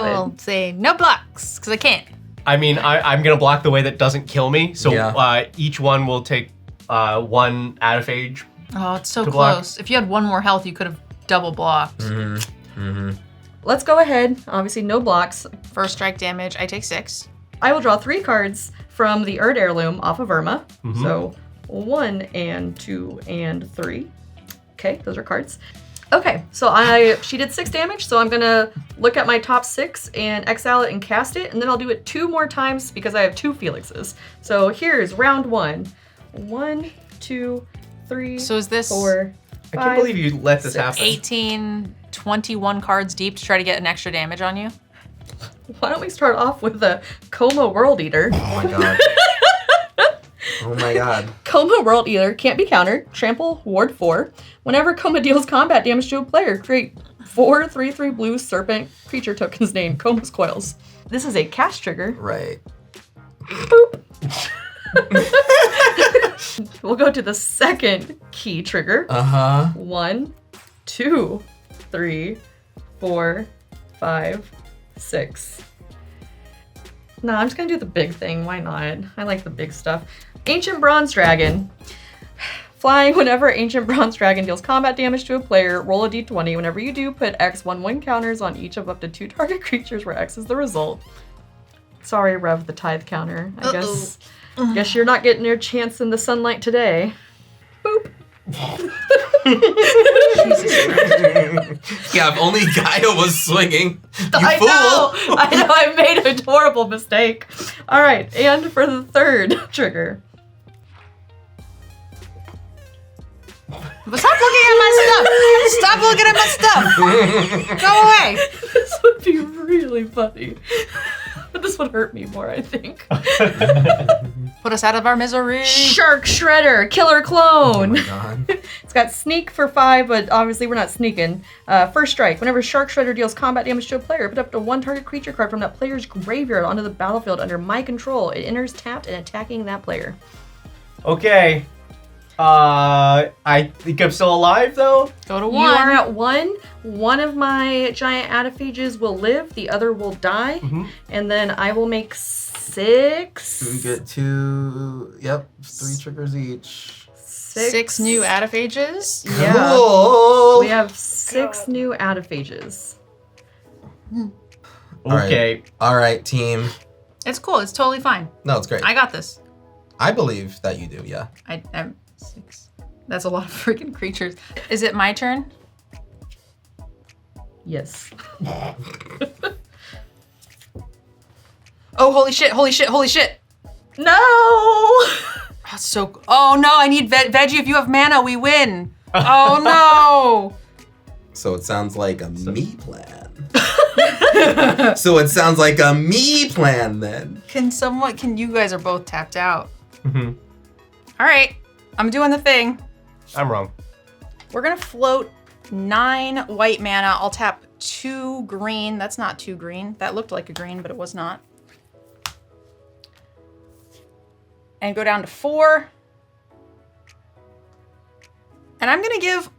will say no blocks, because I can't. I mean, I'm going to block the way that doesn't kill me. So Yeah. each one will take 1 adaphage. Oh, it's so To block. close. If you had 1 more health, you could have double blocked. Mm-hmm. Mm-hmm. Let's go ahead. Obviously, no blocks. First strike damage, I take 6. I will draw 3 cards from the Erd heirloom off of Irma. Mhm. So 1 and 2 and 3. Okay, those are cards. Okay, so she did 6 damage, so I'm gonna look at my top 6 and exile it and cast it, and then I'll do it 2 more times because I have 2 Felixes. So here's round 1. 1, 2, 3, So is this 4, I can't 5, believe you let this 6. happen. 18, 21 cards deep to try to get an extra damage on you? Why don't we start off with the Coma World Eater? Oh my god. Oh my god. Coma World Eater can't be countered. Trample, ward 4. Whenever Coma deals combat damage to a player, create 4 3/3 blue serpent creature tokens named Coma's Coils. This is a cast trigger. Right. Boop. We'll go to the second key trigger. Uh-huh. 1, 2, 3, 4, 5, 6. No, I'm just gonna do the big thing. Why not? I like the big stuff. Ancient Bronze Dragon. Flying, whenever Ancient Bronze Dragon deals combat damage to a player, roll a d20. Whenever you do, put X 1/1 counters on each of up to 2 target creatures where X is the result. Sorry, Rev, the tithe counter. I guess you're not getting your chance in the sunlight today. Boop. Yeah, if only Gaia was swinging. You I fool! know, I made a horrible mistake. All right, and for the third trigger. But stop looking at my stuff! Stop looking at my stuff! Go away! This would be really funny. But this would hurt me more, I think. Put us out of our misery. Shark Shredder, Killer Oh Clone. my god. It's got Sneak for 5, but obviously we're not sneaking. First strike. Whenever Shark Shredder deals combat damage to a player, put up to 1 target creature card from that player's graveyard onto the battlefield under my control. It enters tapped and attacking that player. Okay. I think I'm still alive, though. Go to You 1. are at 1. One of my giant adiphages will live, the other will die, and then I will make 6. We get 2, 3 triggers each. 6 new adiphages. Yeah. Cool. We have 6 new adiphages. Okay. All right, team. It's cool. It's totally fine. No, it's great. I got this. I believe that you do, yeah. I'm 6. That's a lot of freaking creatures. Is it my turn? Yes. Oh, holy shit, holy shit, holy shit. No! That's so, oh no, I need Veggie. If you have mana, we win. Oh no. So it sounds like a me plan. So it sounds like a me plan then. Can you guys are both tapped out. Mm-hmm. All right, I'm doing the thing. I'm wrong. We're gonna float 9 white mana. I'll tap 2 green. That's not 2 green. That looked like a green, but it was not. And go down to 4. And I'm gonna give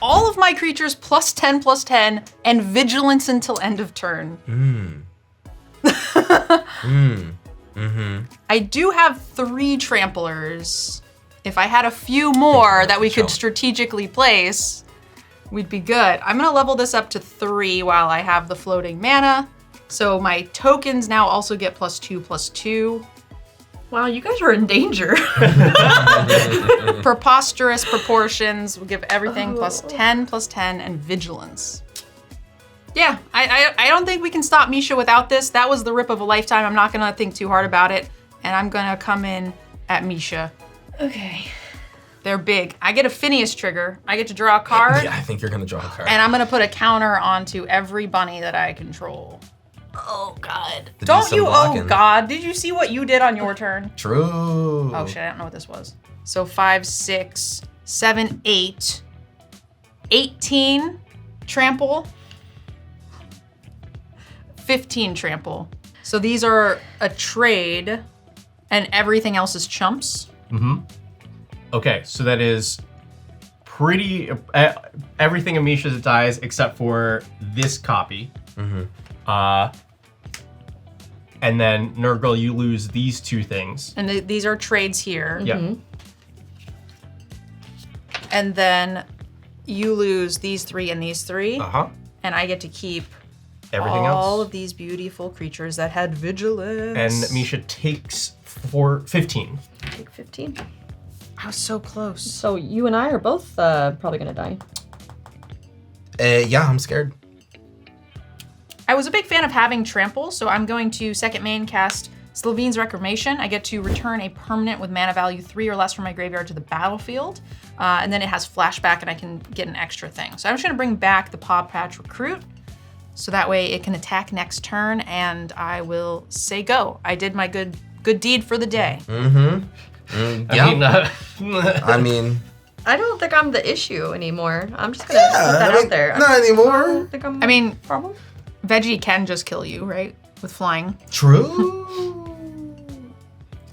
all of my creatures +10/+10 and vigilance until end of turn. I do have 3 tramplers. If I had a few more that we could strategically place, we'd be good. I'm gonna level this up to 3 while I have the floating mana. So my tokens now also get +2/+2. Wow, you guys are in danger. Preposterous proportions. We'll give everything +10/+10 and vigilance. Yeah, I don't think we can stop Misha without this. That was the rip of a lifetime. I'm not gonna think too hard about it. And I'm gonna come in at Misha. Okay. They're big. I get a Finneas trigger. I get to draw a card. Yeah, I think you're gonna draw a card. And I'm gonna put a counter onto every bunny that I control. Oh God. To do Don't some you, blocking. oh God. Did you see what you did on your turn? True. Oh shit, I don't know what this was. So 5, 6, 7, 8. 18 trample. 15 trample. So these are a trade and everything else is chumps. Mm-hmm. Okay, so that is pretty, everything Amisha's dies except for this copy. Mm-hmm. And then NerdGirl, you lose these 2 things. And these are trades here. Yeah. And then you lose these 3 and these 3. Uh-huh. And I get to keep Everything all else. of these beautiful creatures that had vigilance. And Misha takes 15. Take 15. I was so close. So you and I are both probably gonna die. Yeah, I'm scared. I was a big fan of having trample, so I'm going to second main cast Slovene's Reclamation. I get to return a permanent with mana value 3 or less from my graveyard to the battlefield. And then it has flashback and I can get an extra thing. So I'm just gonna bring back the Paw Patch Recruit. So that way it can attack next turn and I will say go. I did my good deed for the day. Yeah. I mean, I don't think I'm the issue anymore. I'm just gonna put that out there. Not I anymore. don't think I'm I mean, the problem. Veggie can just kill you, right? With flying. True.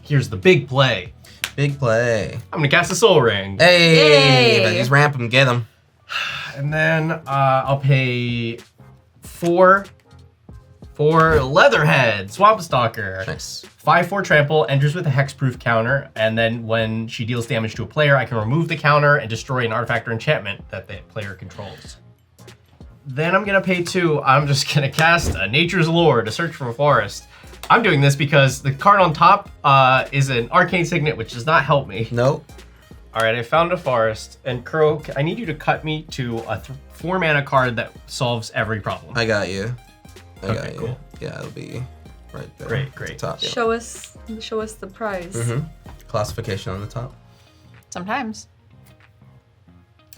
Here's the big play. Big play. I'm gonna cast a Soul Ring. Hey, Yay. Veggie's ramp him, get him. And then I'll pay 4 for Leatherhead, Swamp Stalker. Nice. 5/4 trample, enters with a hexproof counter, and then when she deals damage to a player, I can remove the counter and destroy an artifact or enchantment that the player controls. Then I'm gonna pay 2. I'm just gonna cast a Nature's Lore to search for a forest. I'm doing this because the card on top is an Arcane Signet, which does not help me. Nope. All right, I found a forest, and Kuro, I need you to cut me to a 4 mana card that solves every problem. I got you. I got Okay, you. cool. Yeah, it'll be right there. Great. At the top. Yeah. Show us the prize. Classification on the top. Sometimes.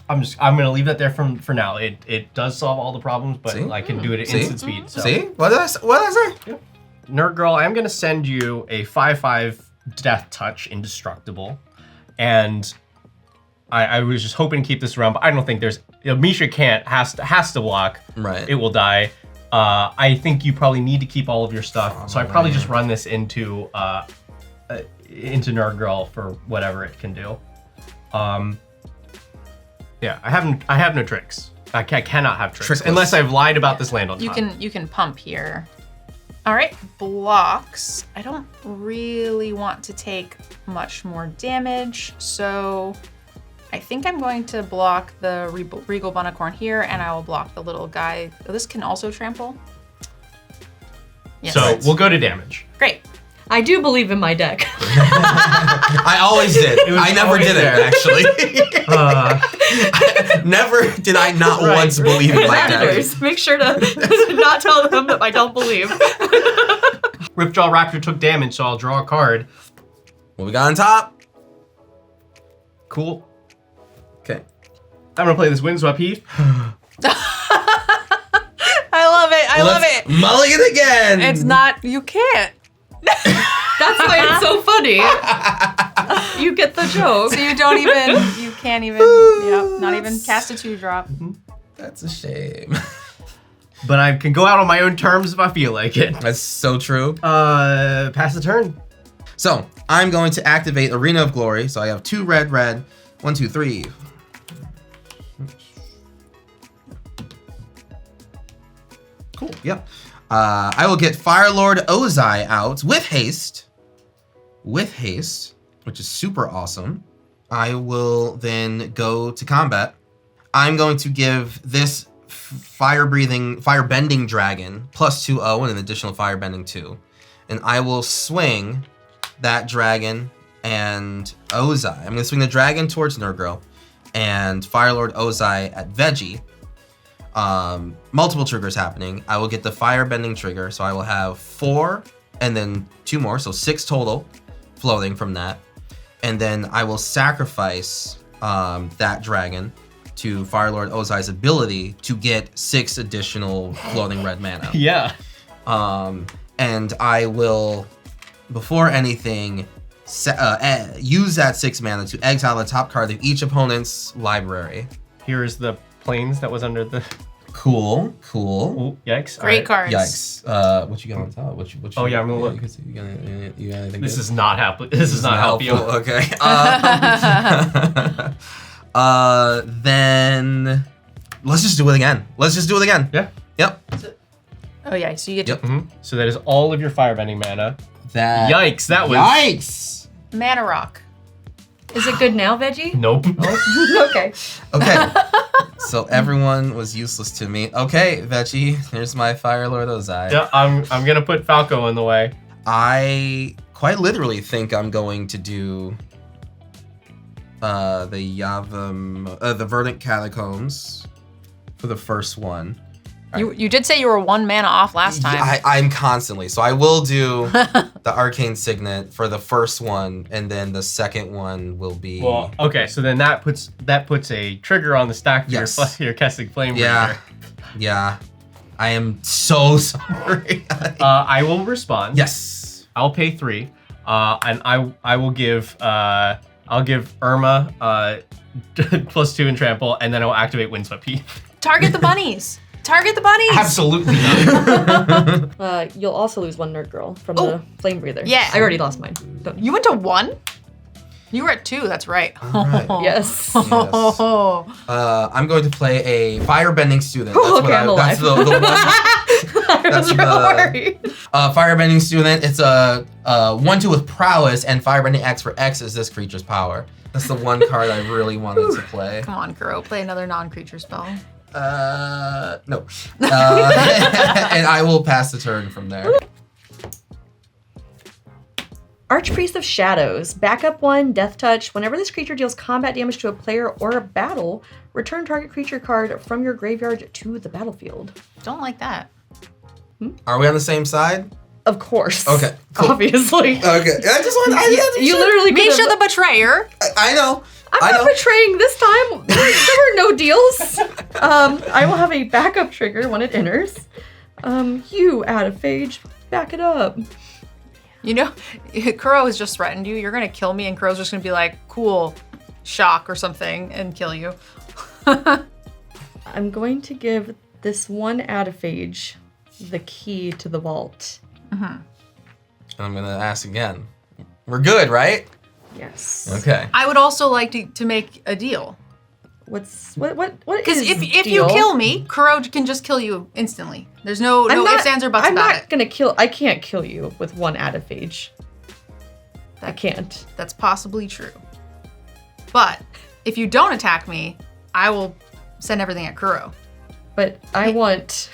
I'm gonna leave that there for now. It does solve all the problems, but See? I can do it at See? instant speed. So. See? What did I say? NerdGirl, I'm gonna send you a 5/5 Death Touch Indestructible, and I was just hoping to keep this around, but I don't think there's. Misha has to block. Right. It will die. I think you probably need to keep all of your stuff, so I probably just run this into NerdGirl for whatever it can do. Yeah, I have no tricks. I cannot have tricks Trickless. unless I've lied about this land on top. You can pump here. All right, blocks. I don't really want to take much more damage, so I think I'm going to block the Regal Bunicorn here, and I will block the little guy. Oh, this can also trample. Yes. So we'll go to damage. Great. I do believe in my deck. I always did. I never did it, actually. Never did I not once believe in my deck. Raptors, make sure to not tell them that I don't believe. Ripjaw Raptor took damage, so I'll draw a card. What we got on top? Cool. Okay. I'm gonna play this Windswept Heath. I love it. I love it. Mulligan again. It's not, you can't. That's why it's so funny. You get the joke. So you can't even, not even cast a 2-drop. That's a shame. But I can go out on my own terms if I feel like it. That's so true. Pass the turn. So I'm going to activate Arena of Glory. So I have 2 red. 1, 2, 3. Cool. Yep. I will get Firelord Ozai out with haste. Which is super awesome. I will then go to combat. I'm going to give this Firebending Dragon +2/0 and an additional Firebending 2. And I will swing that dragon and Ozai. I'm going to swing the dragon towards NerdGirl and Firelord Ozai at Veggie. Multiple triggers happening. I will get the Firebending trigger, so I will have 4 and then 2 more, so 6 total floating from that. And then I will sacrifice that dragon to Firelord Ozai's ability to get 6 additional floating red mana. Yeah. And I will, before anything, use that 6 mana to exile the top card of each opponent's library. Here is the planes that was under the... Cool. Oh, yikes. Great All cards. Yikes. What you got on top? What you Oh, yeah, I'm gonna look. You got anything This good? is not helpful. This is not helpful. Okay. Then let's just do it again. Yeah. Yep. Oh yeah, so you get to So that is all of your firebending mana. That. Yikes, that was... Yikes. Mana Rock. Is it good now, Veggie? Nope. Okay. Okay. So everyone was useless to me. Okay, Veggie, here's my Firelord Ozai. Yeah, I'm gonna put Falco in the way. I quite literally think I'm going to do the Verdant Catacombs for the first one. You did say you were 1 mana off last time. Yeah, I'm constantly. So I will do the Arcane Signet for the first one, and then the second one will be... Well, okay, so then that puts a trigger on the stack for Yes. your Keswick Flame Yeah. Breaker. Yeah. I am so sorry. I will respond. Yes. I'll pay 3, and I will give I'll give Irma +2 in trample, and then I will activate Windswept Heath. Target the bunnies. Target the bunnies. Absolutely not. You'll also lose 1 NerdGirl from the Flame Breather. Yeah. I already lost mine. You went to 1? You were at 2, that's right. All right. Yes. Oh. I'm going to play a Firebending Student. That's Okay, I'm alive. That's the one. That's I'm real worried. Firebending Student. It's a 1/2 with prowess, and Firebending X for X is this creature's power. That's the one card I really wanted to play. Come on, Kuro, play another non-creature spell. No. And I will pass the turn from there. Archpriest of Shadows. Backup 1, Death Touch. Whenever this creature deals combat damage to a player or a battle, return target creature card from your graveyard to the battlefield. Don't like that. Are we on the same side? Of course. Okay, cool. Obviously. Okay. I just want. You literally could Misha have- the Betrayer. I know. I'm not betraying this time. There were no deals. I will have a backup trigger when it enters. You add a phage, back it up. You know, Kuro has just threatened you. You're going to kill me, and Kuro's just going to be like, cool, shock or something, and kill you. I'm going to give this one Adaphage the key to the vault. I'm gonna ask again. We're good, right? Yes. Okay. I would also like to make a deal. What Because is if deal? you kill me, Kuro can just kill you instantly. There's no I'm not- ifs, ands, or buts I'm about not it. gonna kill. I can't kill you with one Adaphage. I can't. That's possibly true. But if you don't attack me, I will send everything at Kuro. But I want.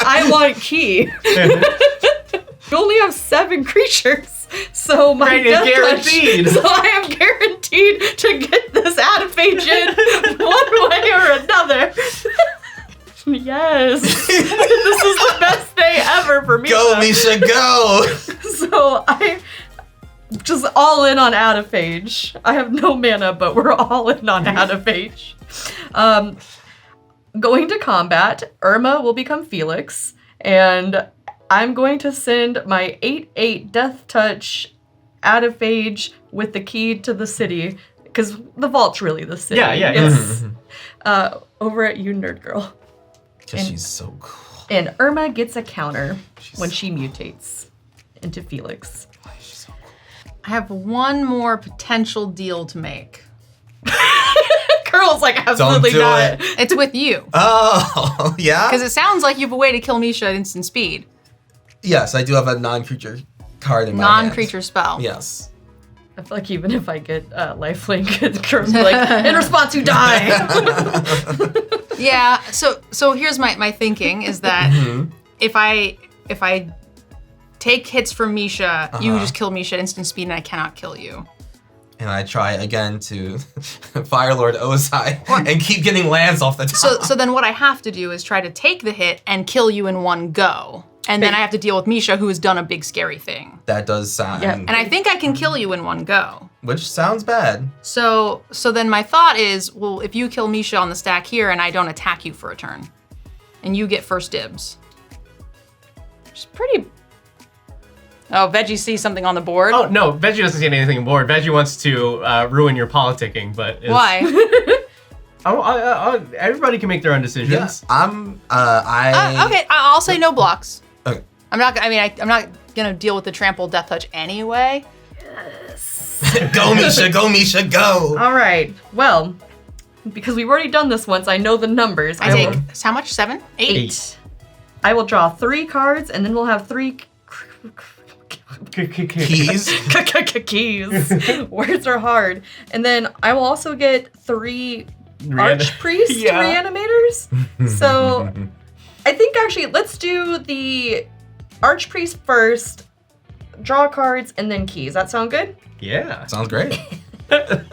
I want key. You only have 7 creatures, so my Right, it's death guaranteed. touch, so I am guaranteed to get this adaptation one way or another. Yes, this is the best day ever for me. Go, Misha, go! So I just all in on Adaphage. I have no mana, but we're all in on Adaphage. Going to combat, Irma will become Felix, and I'm going to send my 8/8 Death Touch Adaphage with the key to the city, because the vault's really the city. Yeah. Yes. Over at you, Nerd Girl. Because she's so cool. And Irma gets a counter when she mutates into Felix. She's so cool. I have one more potential deal to make. Girl's like, absolutely do not. it. It's with you. Oh, yeah? Because it sounds like you have a way to kill Misha at instant speed. Yes, I do have a non-creature card in my hand. Non-creature spell. Yes. I feel like even if I get lifelink, Girl's be like, in response, you die. Yeah, so here's my thinking is that if I take hits from Misha, you just kill Misha at instant speed and I cannot kill you. And I try again to Firelord Ozai and keep getting lands off the top. So then what I have to do is try to take the hit and kill you in one go. And then I have to deal with Misha, who has done a big scary thing. That does sound... Yeah. And I think I can kill you in one go. Which sounds bad. So then my thought is, well, if you kill Misha on the stack here and I don't attack you for a turn, and you get first dibs. Which is pretty... Oh, Veggie sees something on the board. Oh, no, Veggie doesn't see anything on board. Veggie wants to ruin your politicking, but... Why? Everybody can make their own decisions. Yes, I'm... Okay, I'll say no blocks. Okay. I'm not gonna deal with the trample death touch anyway. Go, Misha, go! All right. Well, because we've already done this once, I know the numbers. I take, how much? 7? 8? 8. I will draw 3 cards, and then we'll have 3 Keys. keys. Words are hard. And then I will also get 3 Archpriest reanimators. So I think actually let's do the Archpriest first, draw cards, and then keys. That sound good? Yeah. Sounds great. We're gonna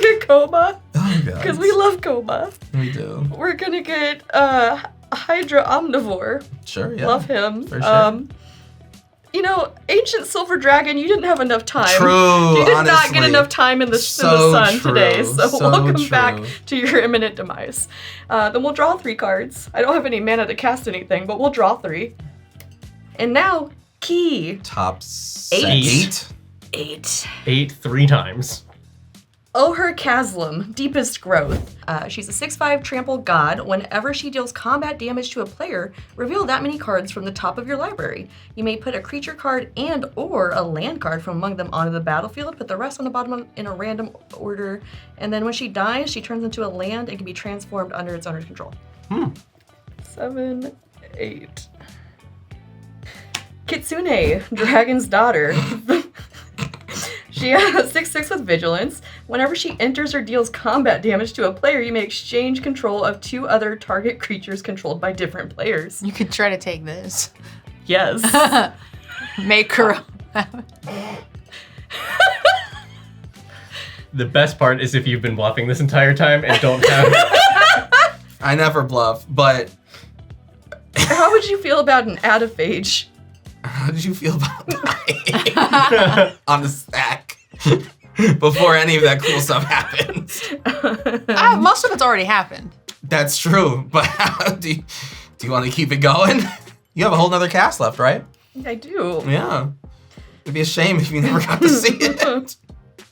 get Coma, Oh, God. because we love Coma. We do. We're gonna get Hydra Omnivore. Sure, yeah. Love him. For sure. You know, Ancient Silver Dragon, you didn't have enough time. True, You did not get honestly. enough time in the So sun true, today, so so welcome back true. to your imminent demise. Then we'll draw 3 cards. I don't have any mana to cast anything, but we'll draw 3. And now, key. Top 8. 8. 8 3 times. Oher Kaslam, Deepest Growth. She's a 6/5 trample god. Whenever she deals combat damage to a player, reveal that many cards from the top of your library. You may put a creature card and or a land card from among them onto the battlefield, put the rest on the bottom in a random order, and then when she dies, she turns into a land and can be transformed under its owner's control. 7, 8. Kitsune, Dragon's Daughter. She has 6/6 with Vigilance. Whenever she enters or deals combat damage to a player, you may exchange control of 2 other target creatures controlled by different players. You could try to take this. Yes. Make her. The best part is if you've been bluffing this entire time and don't have... I never bluff, but How would you feel about an Adaphage? how did you feel about mine on the stack before any of that cool stuff happens? Most of it's already happened. That's true, but how do you want to keep it going? You have a whole nother cast left, right? I do. Yeah. It'd be a shame if you never got to see it.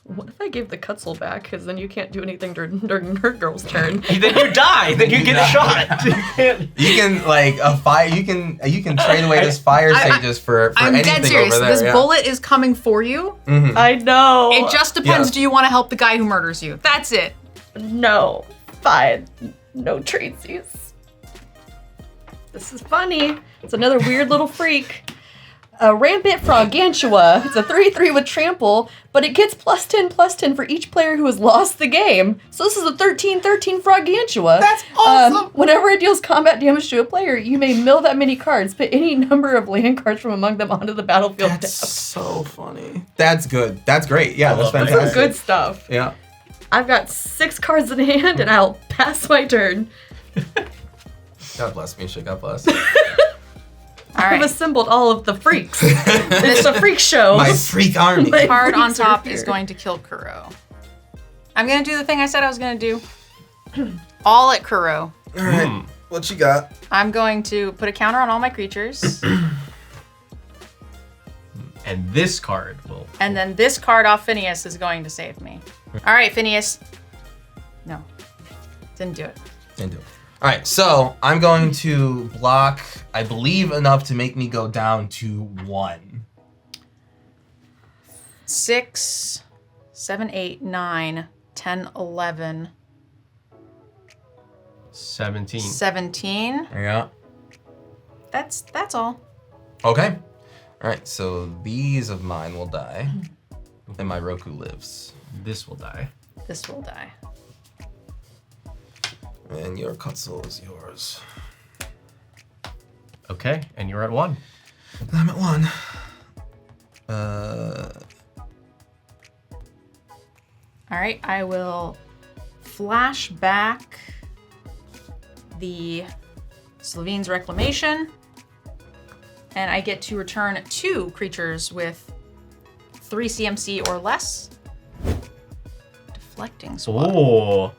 What if I gave the Cutzel back? Because then you can't do anything during Nerd Girl's turn. Then you die. Then you get shot. You can't- You can like a fire. You can trade away this fire sages for I'm anything dead serious. over there. This yeah. bullet is coming for you. I know. It just depends. Yeah. Do you want to help the guy who murders you? That's it. No. Fine. No tradesies. This is funny. It's another weird little freak. a Rampant Frogantua. It's a 3/3 with trample, but it gets +10/+10 for each player who has lost the game. So this is a 13/13 Frogantua. That's awesome! Whenever it deals combat damage to a player, you may mill that many cards, put any number of land cards from among them onto the battlefield. That's so funny. That's good. That's great. Yeah, that's love that. fantastic. Good stuff. Yeah. I've got 6 cards in hand, and I'll pass my turn. God bless Misha. God bless. All I've right. assembled all of the freaks. It's a freak show. My freak army. My Card on freaks are top here. is going to kill Kuro. I'm going to do the thing I said I was going to do. All at Kuro. All right. What you got? I'm going to put a counter on all my creatures. And this card will. And then this card off Finneas is going to save me. All right, Finneas. No. Didn't do it. Didn't do it. All right, so I'm going to block, I believe, enough to make me go down to 1. 6, 7, 8, 9, 10, 11, 17. 17. Yeah. That's all. Okay. All right, so these of mine will die, and my Roku lives. This will die. This will die. And your Kutzel is yours. Okay, and you're at 1. I'm at 1. All right, I will flash back the Slavine's Reclamation, and I get to return 2 creatures with 3 CMC or less. Deflecting Swat. Oh.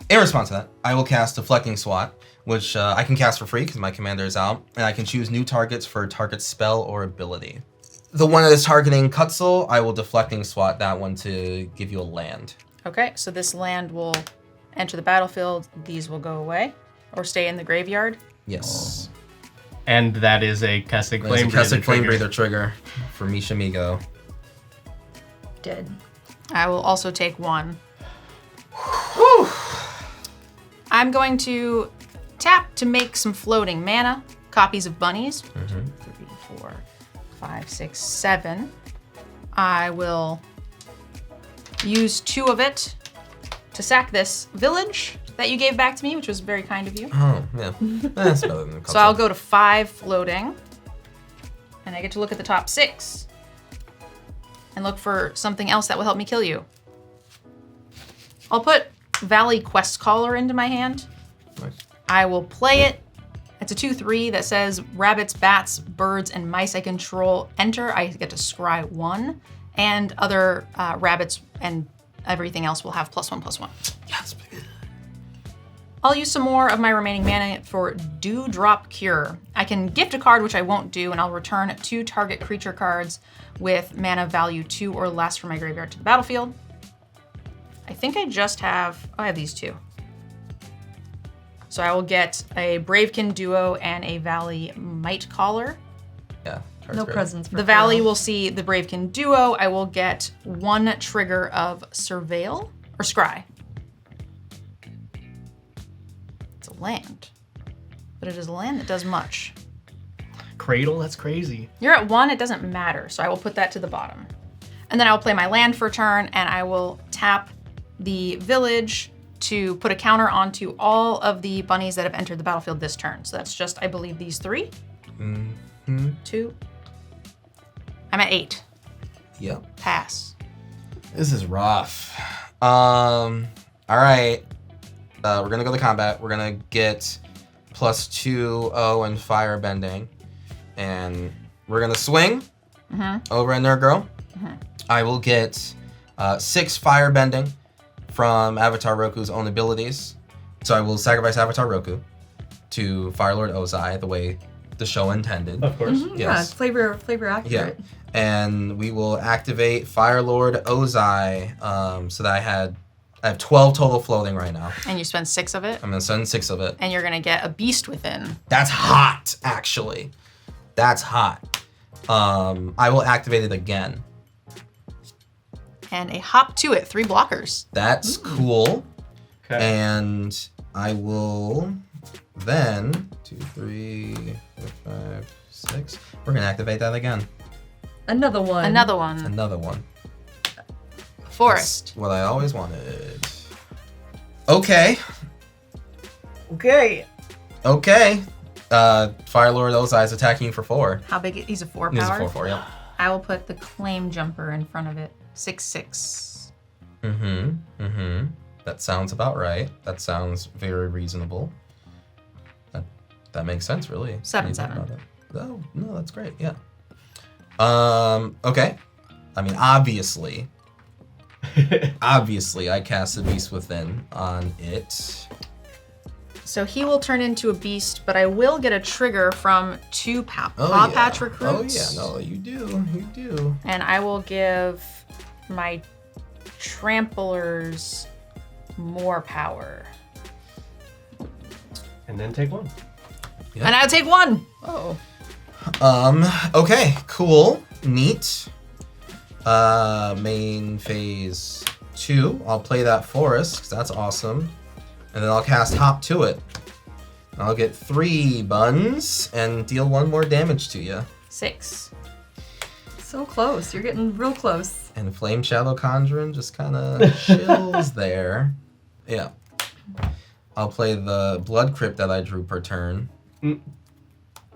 In response to that, I will cast Deflecting Swat, which I can cast for free because my commander is out, and I can choose new targets for target spell or ability. The one that is targeting Kutzel, I will Deflecting Swat that one to give you a land. Okay, so this land will enter the battlefield. These will go away or stay in the graveyard. Yes. And that is a Keswick There's a Flame Keswick Flame Breather Breather trigger for Mishamigo. Dead. I will also take 1. I'm going to tap to make some floating mana, copies of bunnies. 3, 4, 5, 6, 7. I will use 2 of it to sack this village that you gave back to me, which was very kind of you. Oh, yeah. That's better than Kutzel. So I'll go to 5 floating, and I get to look at the top 6 and look for something else that will help me kill you. I'll put Valley Quest Caller into my hand. Nice. I will play it. It's a 2/3 that says rabbits, bats, birds, and mice I control enter. I get to scry 1, and other rabbits and everything else will have +1/+1. Yes, baby. I'll use some more of my remaining mana for Dewdrop Cure. I can gift a card, which I won't do, and I'll return 2 target creature cards with mana value 2 or less from my graveyard to the battlefield. I think I just have, I have these 2. So I will get a Bravekin Duo and a Valley Might Caller. Yeah. No presents for The Valley Kuro. will see the Bravekin Duo. I will get 1 trigger of Surveil or Scry. It's a land, but it is a land that does much. Cradle, that's crazy. You're at 1, it doesn't matter, so I will put that to the bottom. And then I will play my land for a turn, and I will tap the village to put a counter onto all of the bunnies that have entered the battlefield this turn. So that's just, I believe, these 3. 2. I'm at 8. Yep. Pass. This is rough. All right. We're gonna go to combat. We're gonna get +2/0 and firebending, and we're gonna swing over at NerdGirl. I will get 6 firebending from Avatar Roku's own abilities. So I will sacrifice Avatar Roku to Firelord Ozai the way the show intended. Of course. Yeah, it's flavor accurate. Yeah. And we will activate Firelord Ozai so that I have 12 total floating right now. And you spend 6 of it, I'm gonna send 6 of it. and you're gonna get a beast within. That's hot, actually. That's hot. I will activate it again. And a hop to it, 3 blockers. That's cool. Okay. And I will then 2, 3, 4, 5, 6. We're gonna activate that again. Another one. Another one. Another one. Forest. That's what I always wanted. Okay. Okay. Okay. Fire Lord Ozai is attacking you for 4. How big? He's a 4 He's a power. 4/4, yep. I will put the claim jumper in front of it. 6/6. That sounds about right. That sounds very reasonable. That makes sense, really. 7/7. Oh, no, that's great, yeah. Okay. I mean, obviously, I cast the Beast Within on it. So he will turn into a beast, but I will get a trigger from 2 Paw yeah. Patch recruits. Oh, yeah, no, you do. And I will give my Tramplers more power. And then take 1. Yeah. And I'll take 1. Oh. Okay, cool, neat. Main phase 2, I'll play that Forest, 'cause that's awesome. And then I'll cast Hop to it. I'll get 3 buns and deal 1 more damage to you. 6. So close. You're getting real close. And Flame Shadow Conjuring just kind of chills there. Yeah. I'll play the Blood Crypt that I drew per turn.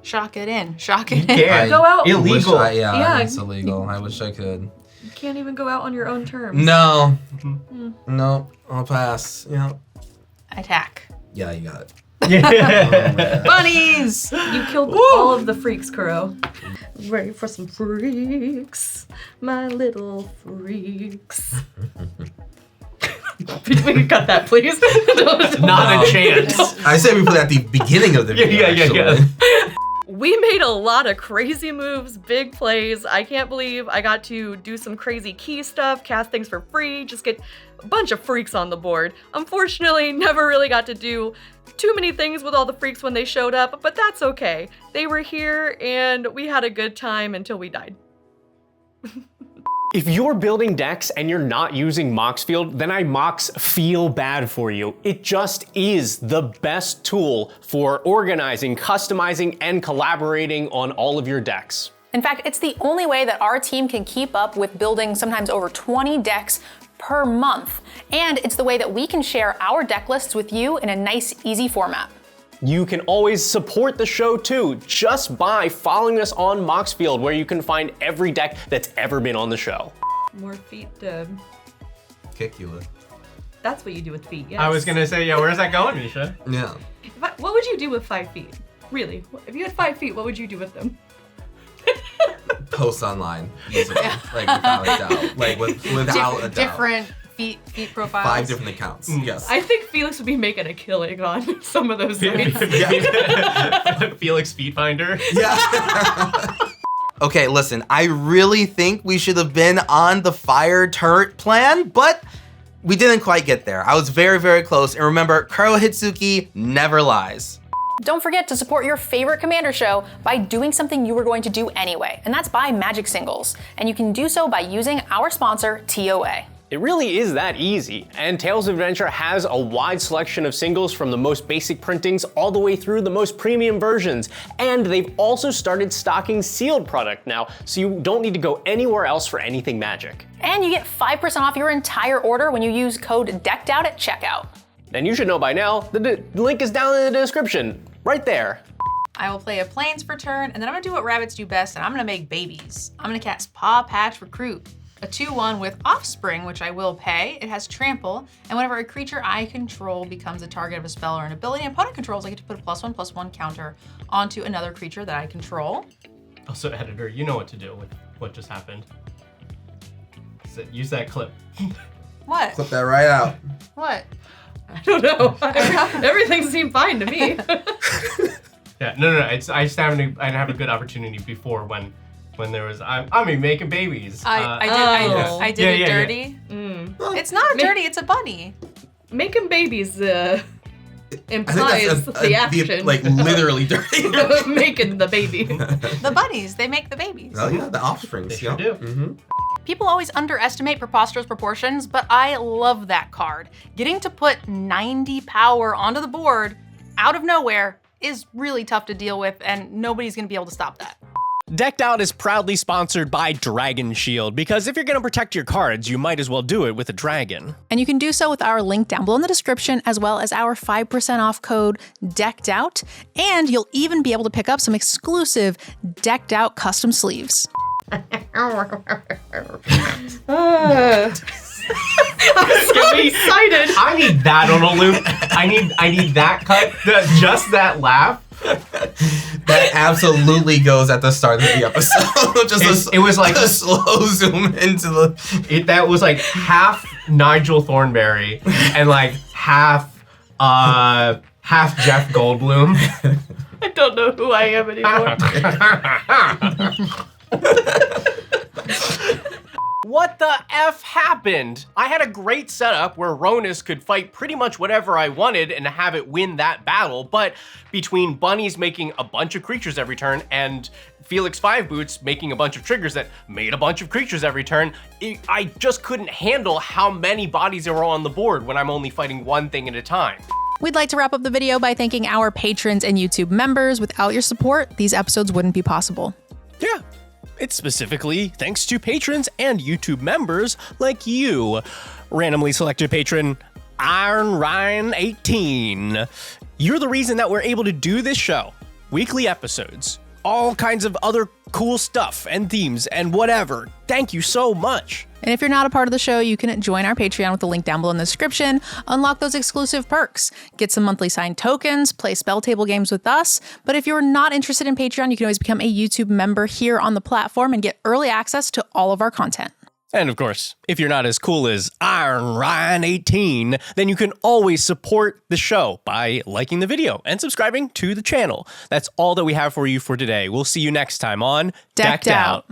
Shock it in. Shock it in. Yeah. Go out. Illegal. Yeah. It's illegal. I wish I could. You can't even go out on your own terms. No. No, I'll pass. Yeah. Attack. Yeah, you got it. Yeah. Bunnies! You killed all of the freaks, Kuro. Ready for some freaks, my little freaks. We can cut that, please. Not a chance. I said we put it at the beginning of the video. Yeah. We made a lot of crazy moves, big plays. I can't believe I got to do some crazy key stuff, cast things for free, just get a bunch of freaks on the board. Unfortunately, never really got to do too many things with all the freaks when they showed up, but that's okay. They were here and we had a good time until we died. If you're building decks and you're not using Moxfield, then I Mox feel bad for you. It just is the best tool for organizing, customizing, and collaborating on all of your decks. In fact, it's the only way that our team can keep up with building sometimes over 20 decks per month. And it's the way that we can share our deck lists with you in a nice, easy format. You can always support the show too, just by following us on Moxfield, where you can find every deck that's ever been on the show. More feet to... Kick you with. That's what you do with feet, yes. I was gonna say, yeah, where's that going, Misha? Yeah. What would you do with 5 feet? Really? If you had 5 feet, what would you do with them? Post online. Easily. Like without a doubt. Like without a doubt. Different feet profiles. 5 different accounts. Yes. I think Felix would be making a killing on some of those sites. Felix Speedfinder. Yeah. Okay, listen, I really think we should have been on the fire turret plan, but we didn't quite get there. I was very, very close. And remember, Kurohituski never lies. Don't forget to support your favorite Commander show by doing something you were going to do anyway, and that's buy Magic singles. And you can do so by using our sponsor, TOA. It really is that easy, and Tales of Adventure has a wide selection of singles from the most basic printings all the way through the most premium versions. And they've also started stocking sealed product now, so you don't need to go anywhere else for anything Magic. And you get 5% off your entire order when you use code DECKEDOUT at checkout. And you should know by now, the link is down in the description, right there. I will play a Plains for turn, and then I'm gonna do what rabbits do best, and I'm gonna make babies. I'm gonna cast Paw Patch Recruit, a 2/1 with Offspring, which I will pay. It has Trample, and whenever a creature I control becomes a target of a spell or an ability an opponent controls, I get to put a +1/+1 counter onto another creature that I control. Also, editor, you know what to do with what just happened. Use that clip. What? Clip that right out. What? I don't know. Everything seemed fine to me. Yeah, no. I just didn't have a good opportunity before when there was I mean making babies. I did it dirty. Yeah. It's not a dirty, it's a bunny. Making babies implies that's the action. like literally dirty. Making the baby. The bunnies, they make the babies. Oh yeah, the offsprings. They sure do. Mm-hmm. People always underestimate preposterous proportions, but I love that card. Getting to put 90 power onto the board out of nowhere is really tough to deal with, and nobody's going to be able to stop that. Decked Out is proudly sponsored by Dragon Shield, because if you're going to protect your cards, you might as well do it with a dragon. And you can do so with our link down below in the description, as well as our 5% off code Decked Out, and you'll even be able to pick up some exclusive Decked Out custom sleeves. I'm so excited. I need that on a loop. I need that cut, just that laugh. That absolutely goes at the start of the episode. It was like a slow zoom into the. That was like half Nigel Thornberry and like half Jeff Goldblum. I don't know who I am anymore. What the F happened? I had a great setup where Ronus could fight pretty much whatever I wanted and have it win that battle, but between bunnies making a bunch of creatures every turn and Felix 5 Boots making a bunch of triggers that made a bunch of creatures every turn, I just couldn't handle how many bodies there were on the board when I'm only fighting one thing at a time. We'd like to wrap up the video by thanking our patrons and YouTube members. Without your support, these episodes wouldn't be possible. Yeah. It's specifically thanks to patrons and YouTube members like you. Randomly selected patron Iron Ryan 18. You're the reason that we're able to do this show. Weekly episodes, all kinds of other cool stuff and themes and whatever. Thank you so much. And if you're not a part of the show, you can join our Patreon with the link down below in the description, unlock those exclusive perks, get some monthly signed tokens, play spell table games with us. But if you're not interested in Patreon, you can always become a YouTube member here on the platform and get early access to all of our content. And of course, if you're not as cool as Iron Ryan 18, then you can always support the show by liking the video and subscribing to the channel. That's all that we have for you for today. We'll see you next time on Decked Out.